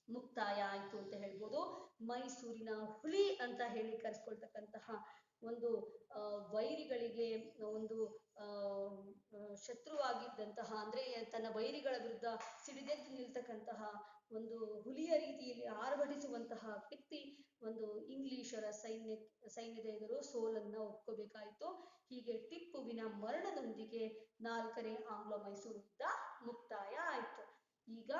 ಮುಕ್ತಾಯ ಆಯಿತು ಅಂತ ಹೇಳ್ಬೋದು. ಮೈಸೂರಿನ ಹುಲಿ ಅಂತ ಹೇಳಿ ಕರೆಸ್ಕೊಳ್ತಕ್ಕಂತಹ ಒಂದು ವೈರಿಗಳಿಗೆ ಒಂದು ಶತ್ರುವಾಗಿದ್ದಂತಹ ಅಂದ್ರೆ ತನ್ನ ವೈರಿಗಳ ವಿರುದ್ಧ ಸಿಡಿದೆದ್ದು ನಿಲ್ತಕ್ಕಂತಹ ಒಂದು ಹುಲಿಯ ರೀತಿಯಲ್ಲಿ ಆರ್ಭಟಿಸುವಂತಹ ವ್ಯಕ್ತಿ ಒಂದು ಇಂಗ್ಲಿಷರ ಸೈನ್ಯದ ಎದುರು ಸೋಲನ್ನ ಒಪ್ಕೋಬೇಕಾಯಿತು. ಹೀಗೆ ಟಿಪ್ಪುವಿನ ಮರಣದೊಂದಿಗೆ 4ನೇ ಆಂಗ್ಲೋ ಮೈಸೂರು ಯುದ್ಧ ಮುಕ್ತಾಯ ಆಯಿತು. ಈಗ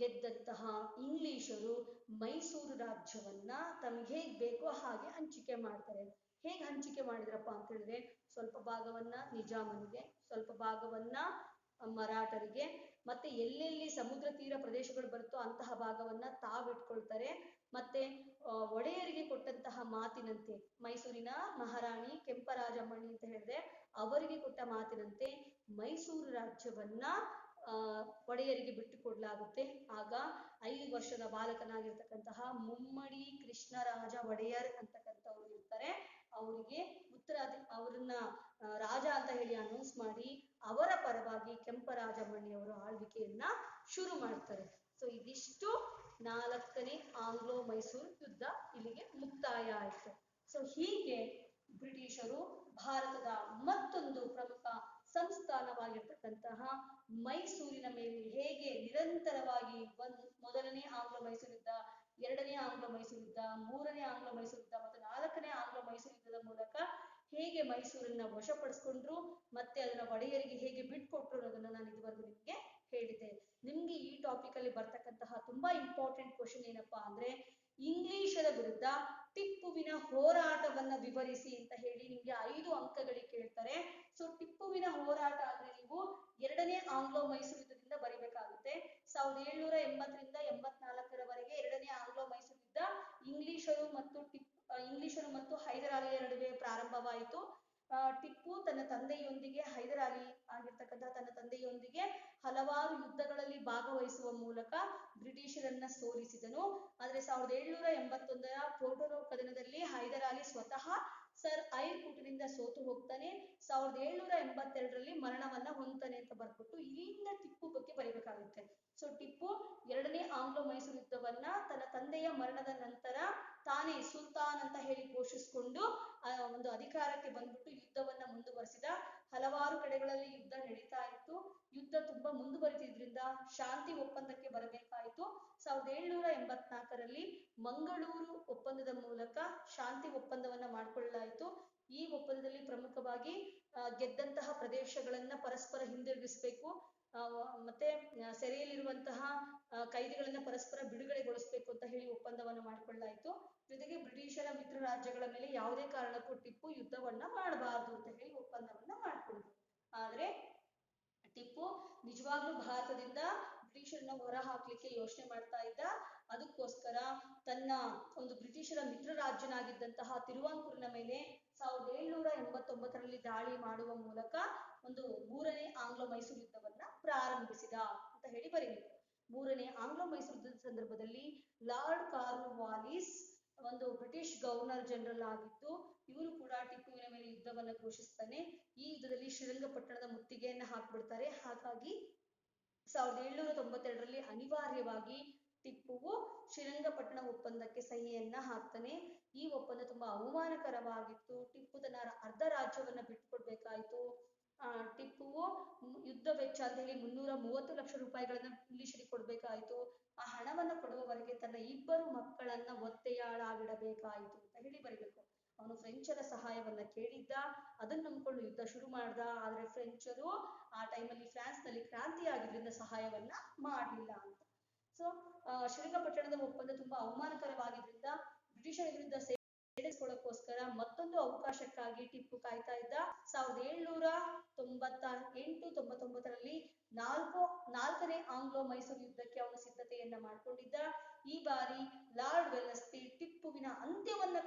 ಗೆದ್ದಂತಹ ಇಂಗ್ಲಿಷರು ಮೈಸೂರು ರಾಜ್ಯವನ್ನ ತಮಗೆ ಹೇಗ್ ಬೇಕೋ ಹಾಗೆ ಹಂಚಿಕೆ ಮಾಡ್ತಾರೆ. ಹೇಗೆ ಹಂಚಿಕೆ ಮಾಡಿದ್ರಪ್ಪ ಅಂತ ಹೇಳಿದ್ರೆ, ಸ್ವಲ್ಪ ಭಾಗವನ್ನ ನಿಜಾಮನಿಗೆ, ಸ್ವಲ್ಪ ಭಾಗವನ್ನ ಮರಾಠರಿಗೆ, ಮತ್ತೆ ಎಲ್ಲೆಲ್ಲಿ ಸಮುದ್ರ ತೀರ ಪ್ರದೇಶಗಳು ಬರುತ್ತೋ ಅಂತಹ ಭಾಗವನ್ನ ತಾವಿಟ್ಕೊಳ್ತಾರೆ. ಮತ್ತೆ ಒಡೆಯರಿಗೆ ಕೊಟ್ಟಂತಹ ಮಾತಿನಂತೆ, ಮೈಸೂರಿನ ಮಹಾರಾಣಿ ಕೆಂಪರಾಜಮ್ಮಣಿ ಅಂತ ಹೇಳಿದ್ರೆ ಅವರಿಗೆ ಕೊಟ್ಟ ಮಾತಿನಂತೆ ಮೈಸೂರು ರಾಜ್ಯವನ್ನ ಒಡೆಯರಿಗೆ ಬಿಟ್ಟು ಕೊಡ್ಲಾಗುತ್ತೆ. ಆಗ 5 ವರ್ಷದ ಬಾಲಕನಾಗಿರ್ತಕ್ಕಂತಹ ಮುಮ್ಮಡಿ ಕೃಷ್ಣರಾಜ ಒಡೆಯರ್ ಅಂತಕ್ಕಂಥವ್ರು ಇರ್ತಾರೆ. ಅವರಿಗೆ ಅವರನ್ನ ರಾಜ ಅಂತ ಹೇಳಿ ಅನೌನ್ಸ್ ಮಾಡಿ ಅವರ ಪರವಾಗಿ ಕೆಂಪರಾಜಮ್ಮಣಿಯವರು ಆಳ್ವಿಕೆಯನ್ನ ಶುರು ಮಾಡ್ತಾರೆ. ಸೊ ಇದಿಷ್ಟು 4ನೇ ಆಂಗ್ಲೋ ಮೈಸೂರು ಯುದ್ಧ ಇಲ್ಲಿಗೆ ಮುಕ್ತಾಯ ಆಯಿತು. ಸೊ ಹೀಗೆ ಬ್ರಿಟಿಷರು ಭಾರತದ ಮತ್ತೊಂದು ಪ್ರಮುಖ ಸಂಸ್ಥಾನವಾಗಿರ್ತಕ್ಕಂತಹ ಮೈಸೂರಿನ ಮೇಲೆ ಹೇಗೆ ನಿರಂತರವಾಗಿ ಮೊದಲನೇ ಆಂಗ್ಲೋ ಮೈಸೂರು ಯುದ್ಧ, 2ನೇ ಆಂಗ್ಲೋ ಮೈಸೂರು ಯುದ್ಧ, 3ನೇ ಆಂಗ್ಲೋ ಮೈಸೂರು ಯುದ್ಧ ಮತ್ತು 4ನೇ ಆಂಗ್ಲೋ ಮೈಸೂರು ಯುದ್ಧದ ಮೂಲಕ ಹೇಗೆ ಮೈಸೂರನ್ನ ವಶಪಡಿಸ್ಕೊಂಡ್ರು ಮತ್ತೆ ಅದನ್ನ ಒಡೆಯರಿಗೆ ಹೇಗೆ ಬಿಟ್ಕೊಟ್ರು ಅನ್ನೋದನ್ನ ನಾನು ಇದುವರೆಗೂ ನಿಮ್ಗೆ ಹೇಳಿದ್ದೆ. ನಿಮ್ಗೆ ಈ ಟಾಪಿಕ್ ಅಲ್ಲಿ ಬರ್ತಕ್ಕಂತಹ ತುಂಬಾ ಇಂಪಾರ್ಟೆಂಟ್ ಕ್ವಶನ್ ಏನಪ್ಪಾ ಅಂದ್ರೆ, ಇಂಗ್ಲಿಷರ ವಿರುದ್ಧ ಟಿಪ್ಪುವಿನ ಹೋರಾಟವನ್ನ ವಿವರಿಸಿ ಅಂತ ಹೇಳಿ ನಿಮ್ಗೆ 5 ಅಂಕಗಳಿಗೆ ಕೇಳ್ತಾರೆ. ಸೊ ಟಿಪ್ಪುವಿನ ಹೋರಾಟ ಅಂದ್ರೆ ನೀವು 2ನೇ ಆಂಗ್ಲೋ ಮೈಸೂರು ಯುದ್ಧದಿಂದ ಬರಿಬೇಕಾಗುತ್ತೆ. 1780ರಿಂದ 84ರವರೆಗೆ 2ನೇ ಆಂಗ್ಲೋ ಮೈಸೂರು ಯುದ್ಧ ಇಂಗ್ಲಿಷರು ಮತ್ತು ಹೈದರಾಲಿಯ ನಡುವೆ ಪ್ರಾರಂಭವಾಯಿತು. ಟಿಪ್ಪು ತನ್ನ ತಂದೆಯೊಂದಿಗೆ ಹೈದರಾಲಿ ಆಗಿರ್ತಕ್ಕಂತಹ ತನ್ನ ತಂದೆಯೊಂದಿಗೆ ಹಲವಾರು ಯುದ್ಧಗಳಲ್ಲಿ ಭಾಗವಹಿಸುವ ಮೂಲಕ ಬ್ರಿಟಿಷರನ್ನ ಸೋಲಿಸಿದನು. ಆದ್ರೆ 1781ರ ಪೋರ್ಟೊನೋ ಕದನದಲ್ಲಿ ಹೈದರಾಲಿ ಸ್ವತಃ ಸರ್ ಐರ್ ಕುಟನಿಂದ ಸೋತು ಹೋಗ್ತಾನೆ. 1782ರಲ್ಲಿ ಮರಣವನ್ನ ಹೊಂದ್ತಾನೆ ಅಂತ ಬರ್ಬಿಟ್ಟು ಇಲ್ಲಿಂದ ಟಿಪ್ಪು ಬಗ್ಗೆ ಬರೀಬೇಕಾಗುತ್ತೆ. ಸೊ ಟಿಪ್ಪು 2ನೇ ಆಂಗ್ಲೋ ಮೈಸೂರು ಯುದ್ಧವನ್ನ ತನ್ನ ತಂದೆಯ ಮರಣದ ನಂತರ ತಾನೇ ಸುಲ್ತಾನ್ ಅಂತ ಹೇಳಿ ಘೋಷಿಸಿಕೊಂಡು ಒಂದು ಅಧಿಕಾರಕ್ಕೆ ಬಂದ್ಬಿಟ್ಟು ಯುದ್ಧವನ್ನ ಮುಂದುವರಿಸಿದ. ಹಲವಾರು ಕಡೆಗಳಲ್ಲಿ ಯುದ್ಧ ನಡೀತಾ ಇತ್ತು. ಯುದ್ಧ ತುಂಬಾ ಮುಂದುವರಿತಿದ್ರಿಂದ ಶಾಂತಿ ಒಪ್ಪಂದಕ್ಕೆ ಬರಬೇಕಾಯಿತು. 1784ರಲ್ಲಿ ಮಂಗಳೂರು ಒಪ್ಪಂದದ ಮೂಲಕ ಶಾಂತಿ ಒಪ್ಪಂದವನ್ನ ಮಾಡಿಕೊಳ್ಳಲಾಯಿತು. ಈ ಒಪ್ಪಂದದಲ್ಲಿ ಪ್ರಮುಖವಾಗಿ ಗೆದ್ದಂತಹ ಪ್ರದೇಶಗಳನ್ನ ಪರಸ್ಪರ ಹಿಂದಿರುಗಿಸ್ಬೇಕು, ಮತ್ತೆ ಸೆರೆಯಲ್ಲಿರುವಂತಹ ಕೈದಿಗಳನ್ನ ಪರಸ್ಪರ ಬಿಡುಗಡೆಗೊಳಿಸ್ಬೇಕು ಅಂತ ಹೇಳಿ ಒಪ್ಪಂದವನ್ನ ಮಾಡಿಕೊಳ್ಳಲಾಯಿತು. ಜೊತೆಗೆ ಬ್ರಿಟಿಷರ ಮಿತ್ರ ರಾಜ್ಯಗಳ ಮೇಲೆ ಯಾವುದೇ ಕಾರಣಕ್ಕೂ ಟಿಪ್ಪು ಯುದ್ಧವನ್ನ ಮಾಡಬಾರದು ಅಂತ ಹೇಳಿ ಒಪ್ಪಂದವನ್ನ ಮಾಡಿಕೊಂಡ್ರು. ಆದ್ರೆ ಟಿಪ್ಪು ನಿಜವಾಗ್ಲೂ ಭಾರತದಿಂದ ಬ್ರಿಟಿಷರನ್ನ ಹೊರ ಹಾಕ್ಲಿಕ್ಕೆ ಯೋಚನೆ ಮಾಡ್ತಾ ಇದ್ದ. ಅದಕ್ಕೋಸ್ಕರ ತನ್ನ ಒಂದು ಬ್ರಿಟಿಷರ ಮಿತ್ರ ರಾಜ್ಯನಾಗಿದ್ದಂತಹ ತಿರುವಾಂಕೂರಿನ ಮೇಲೆ 1789ರಲ್ಲಿ ದಾಳಿ ಮಾಡುವ ಮೂಲಕ ಒಂದು 3ನೇ ಆಂಗ್ಲೋ ಮೈಸೂರು ಯುದ್ಧವನ್ನ ಪ್ರಾರಂಭಿಸಿದ ಅಂತ ಹೇಳಿ ಬರೀಬೇಕು. 3ನೇ ಆಂಗ್ಲೋ ಮೈಸೂರು ಯುದ್ಧದ ಸಂದರ್ಭದಲ್ಲಿ ಲಾರ್ಡ್ ಕಾರ್ನ್ವಾಲಿಸ್ ಒಂದು ಬ್ರಿಟಿಷ್ ಗವರ್ನರ್ ಜನರಲ್ ಆಗಿದ್ದು, ಇವರು ಕೂಡ ಟಿಪ್ಪುವಿನ ಮೇಲೆ ಯುದ್ಧವನ್ನ ಘೋಷಿಸ್ತಾನೆ. ಈ ಯುದ್ಧದಲ್ಲಿ ಶ್ರೀರಂಗಪಟ್ಟಣದ ಮುತ್ತಿಗೆಯನ್ನ ಹಾಕ್ಬಿಡ್ತಾರೆ. ಹಾಗಾಗಿ 1792ರಲ್ಲಿ ಅನಿವಾರ್ಯವಾಗಿ ಟಿಪ್ಪುವು ಶ್ರೀರಂಗಪಟ್ಟಣ ಒಪ್ಪಂದಕ್ಕೆ ಸಹಿಯನ್ನ ಹಾಕ್ತಾನೆ. ಈ ಒಪ್ಪಂದ ತುಂಬಾ ಅವಮಾನಕರವಾಗಿತ್ತು. ಟಿಪ್ಪು ತನ್ನ ಅರ್ಧ ರಾಜ್ಯವನ್ನ ಬಿಟ್ಟುಕೊಡ್ಬೇಕಾಯ್ತು. ಟಿಪ್ಪುವು ಯುದ್ಧ ವೆಚ್ಚ ಅಂತ ಹೇಳಿ 330 ಲಕ್ಷ ರೂಪಾಯಿಗಳನ್ನ ಇಂಗ್ಲಿಷರಿಗೆ ಕೊಡ್ಬೇಕಾಯ್ತು. ಆ ಹಣವನ್ನ ಕೊಡುವವರೆಗೆ ತನ್ನ 2 ಮಕ್ಕಳನ್ನ ಒತ್ತೆಯಾಳಾಗಿಡಬೇಕಾಯಿತು ಅಂತ ಹೇಳಿ ಬರೀಬೇಕು. ಅವನು ಫ್ರೆಂಚರ ಸಹಾಯವನ್ನ ಕೇಳಿದ್ದ, ಅದನ್ನ ನಂಬ್ಕೊಂಡು ಯುದ್ಧ ಶುರು ಮಾಡ್ದ. ಆದ್ರೆ ಫ್ರೆಂಚರು ಆ ಟೈಮಲ್ಲಿ ಫ್ರಾನ್ಸ್ ನಲ್ಲಿ ಕ್ರಾಂತಿ ಆಗಿದ್ರಿಂದ ಸಹಾಯವನ್ನ ಮಾಡಲಿಲ್ಲ ಅಂತ. ಸೊ ಶ್ರೀರಂಗಪಟ್ಟಣದ ಒಪ್ಪಂದ ತುಂಬಾ ಅವಮಾನಕರವಾಗಿದ್ರಿಂದ ಬ್ರಿಟಿಷರ ವಿರುದ್ಧ ಸೇರಿಸಿಕೊಳ್ಳೋಕ್ಕೋಸ್ಕರ ಮತ್ತೊಂದು ಅವಕಾಶಕ್ಕಾಗಿ ಟಿಪ್ಪು ಕಾಯ್ತಾ ಇದ್ದ. 1798-99ರಲ್ಲಿ 4ನೇ ಆಂಗ್ಲೋ ಮೈಸೂರು ಯುದ್ಧಕ್ಕೆ ಅವನು ಸಿದ್ಧತೆಯನ್ನ ಮಾಡ್ಕೊಂಡಿದ್ದ. ಈ ಬಾರಿ ಲಾರ್ಡ್ ವೆಲ್ಲೆಸ್ಲಿ ಟಿಪ್ಪುವಿನ ಅಂತ್ಯವನ್ನ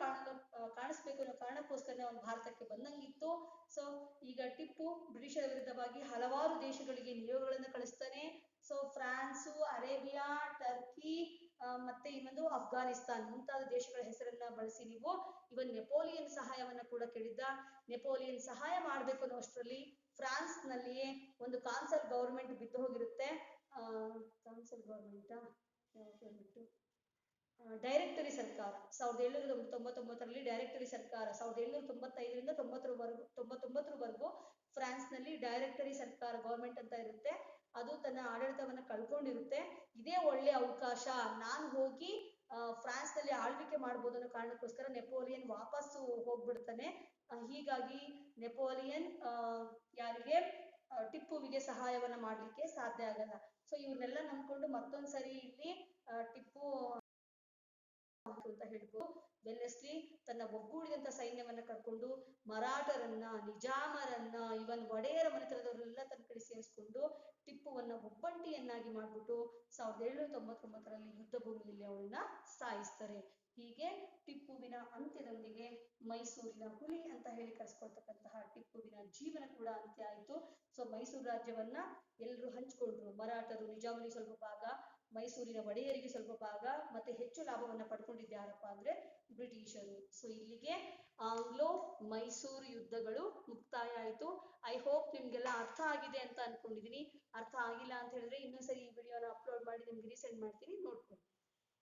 ಕಾಣಿಸ್ಬೇಕು ಅನ್ನೋ ಕಾರಣಕ್ಕೋಸ್ಕರ ಅವನು ಭಾರತಕ್ಕೆ ಬಂದಂಗಿತ್ತು. ಸೊ ಈಗ ಟಿಪ್ಪು ಬ್ರಿಟಿಷರ ವಿರುದ್ಧವಾಗಿ ಹಲವಾರು ದೇಶಗಳಿಗೆ ನಿಯೋಗಗಳನ್ನ ಕಳಿಸ್ತಾನೆ. ಸೊ ಫ್ರಾನ್ಸು, ಅರೇಬಿಯಾ, ಟರ್ಕಿ ಮತ್ತೆ ಇನ್ನೊಂದು ಅಫ್ಘಾನಿಸ್ತಾನ್ ಮುಂತಾದ ದೇಶಗಳ ಹೆಸರನ್ನ ಬಳಸಿ ಇವನ್ ನೆಪೋಲಿಯನ್ ಸಹಾಯವನ್ನ ಕೂಡ ಕೇಳಿದ್ದ. ನೆಪೋಲಿಯನ್ ಸಹಾಯ ಮಾಡ್ಬೇಕು ಅನ್ನೋಷ್ಟರಲ್ಲಿ ಫ್ರಾನ್ಸ್ ನಲ್ಲಿಯೇ ಒಂದು ಕಾನ್ಸಲ್ ಗವರ್ಮೆಂಟ್ ಬಿದ್ದು ಹೋಗಿರುತ್ತೆ. ಕಾನ್ಸಲ್ ಗವರ್ಮೆಂಟ್ ಡೈರೆಕ್ಟರಿ ಸರ್ಕಾರ 1799ರಲ್ಲಿ ಡೈರೆಕ್ಟರಿ ಸರ್ಕಾರ 1795ರಿಂದ 99ರವರೆಗೂ ಫ್ರಾನ್ಸ್ ನಲ್ಲಿ ಡೈರೆಕ್ಟರಿ ಸರ್ಕಾರ ಗವರ್ಮೆಂಟ್ ಅಂತ ಇರುತ್ತೆ. ಅದು ತನ್ನ ಆಡಳಿತವನ್ನ ಕಳ್ಕೊಂಡಿರುತ್ತೆ. ಇದೇ ಒಳ್ಳೆ ಅವಕಾಶ, ನಾನು ಹೋಗಿ ಫ್ರಾನ್ಸ್ ನಲ್ಲಿ ಆಳ್ವಿಕೆ ಮಾಡ್ಬೋದು ಅನ್ನೋ ಕಾರಣಕ್ಕೋಸ್ಕರ ನೆಪೋಲಿಯನ್ ವಾಪಸ್ಸು ಹೋಗ್ಬಿಡ್ತಾನೆ. ಹೀಗಾಗಿ ನೆಪೋಲಿಯನ್ ಯಾರಿಗೆ ಟಿಪ್ಪುವಿಗೆ ಸಹಾಯವನ್ನ ಮಾಡ್ಲಿಕ್ಕೆ ಸಾಧ್ಯ ಆಗಲ್ಲ. ಸೊ ಇವ್ರನ್ನೆಲ್ಲ ನಂಬ್ಕೊಂಡು ಮತ್ತೊಂದ್ಸರಿ ಇಲ್ಲಿ ಟಿಪ್ಪು ಅಂತ ಹೇಳ್ಬೋದು. ವೆಲ್ಲೆಸ್ಲಿ ತನ್ನ ಒಗ್ಗೂಡಿದಂತ ಸೈನ್ಯವನ್ನ ಕರ್ಕೊಂಡು ಮರಾಠರನ್ನ, ನಿಜಾಮರನ್ನ, ಇವನ್ ಒಡೆಯರ ಮನೆತನದವರೆಲ್ಲ ತನ್ನ ಕಡೆ ಸೇರಿಸ್ಕೊಂಡು ಟಿಪ್ಪುವನ್ನ ಒಬ್ಬಂಟಿಯನ್ನಾಗಿ ಮಾಡ್ಬಿಟ್ಟು 1799ರಲ್ಲಿ ಯುದ್ಧ ಭೂಮಿಯಲ್ಲಿ ಅವಳನ್ನ ಸಾಯಿಸ್ತಾರೆ. ಹೀಗೆ ಟಿಪ್ಪುವಿನ ಅಂತ್ಯದೊಂದಿಗೆ ಮೈಸೂರಿನ ಹುಲಿ ಅಂತ ಹೇಳಿ ಕರೆಸ್ಕೊಳ್ತಕ್ಕಂತಹ ಟಿಪ್ಪುವಿನ ಜೀವನ ಕೂಡ ಅಂತ್ಯ ಆಯಿತು. ಸೊ ಮೈಸೂರು ರಾಜ್ಯವನ್ನ ಎಲ್ಲರೂ ಹಂಚ್ಕೊಂಡ್ರು. ಮರಾಠರು, ನಿಜಾಮರಿಗೆ ಸ್ವಲ್ಪ ಭಾಗ, ಮೈಸೂರಿನ ಒಡೆಯರಿಗೆ ಸ್ವಲ್ಪ ಭಾಗ, ಮತ್ತೆ ಹೆಚ್ಚು ಲಾಭವನ್ನ ಪಡ್ಕೊಂಡಿದ್ಯಾರಪ್ಪ ಅಂದ್ರೆ ಬ್ರಿಟಿಷರು. ಸೊ ಇಲ್ಲಿಗೆ ಆಂಗ್ಲೋ ಮೈಸೂರು ಯುದ್ಧಗಳು ಮುಕ್ತಾಯ ಆಯಿತು. ಐ ಹೋಪ್ ನಿಮ್ಗೆಲ್ಲ ಅರ್ಥ ಆಗಿದೆ ಅಂತ ಅನ್ಕೊಂಡಿದೀನಿ. ಅರ್ಥ ಆಗಿಲ್ಲ ಅಂತ ಹೇಳಿದ್ರೆ ಇನ್ನೊಂದ್ಸರಿ ಈ ವಿಡಿಯೋನ ಅಪ್ಲೋಡ್ ಮಾಡಿ ನಿಮ್ಗೆ ರೀಸೆಂಡ್ ಮಾಡ್ತೀನಿ, ನೋಡ್ಕೊಳ್ಳಿ.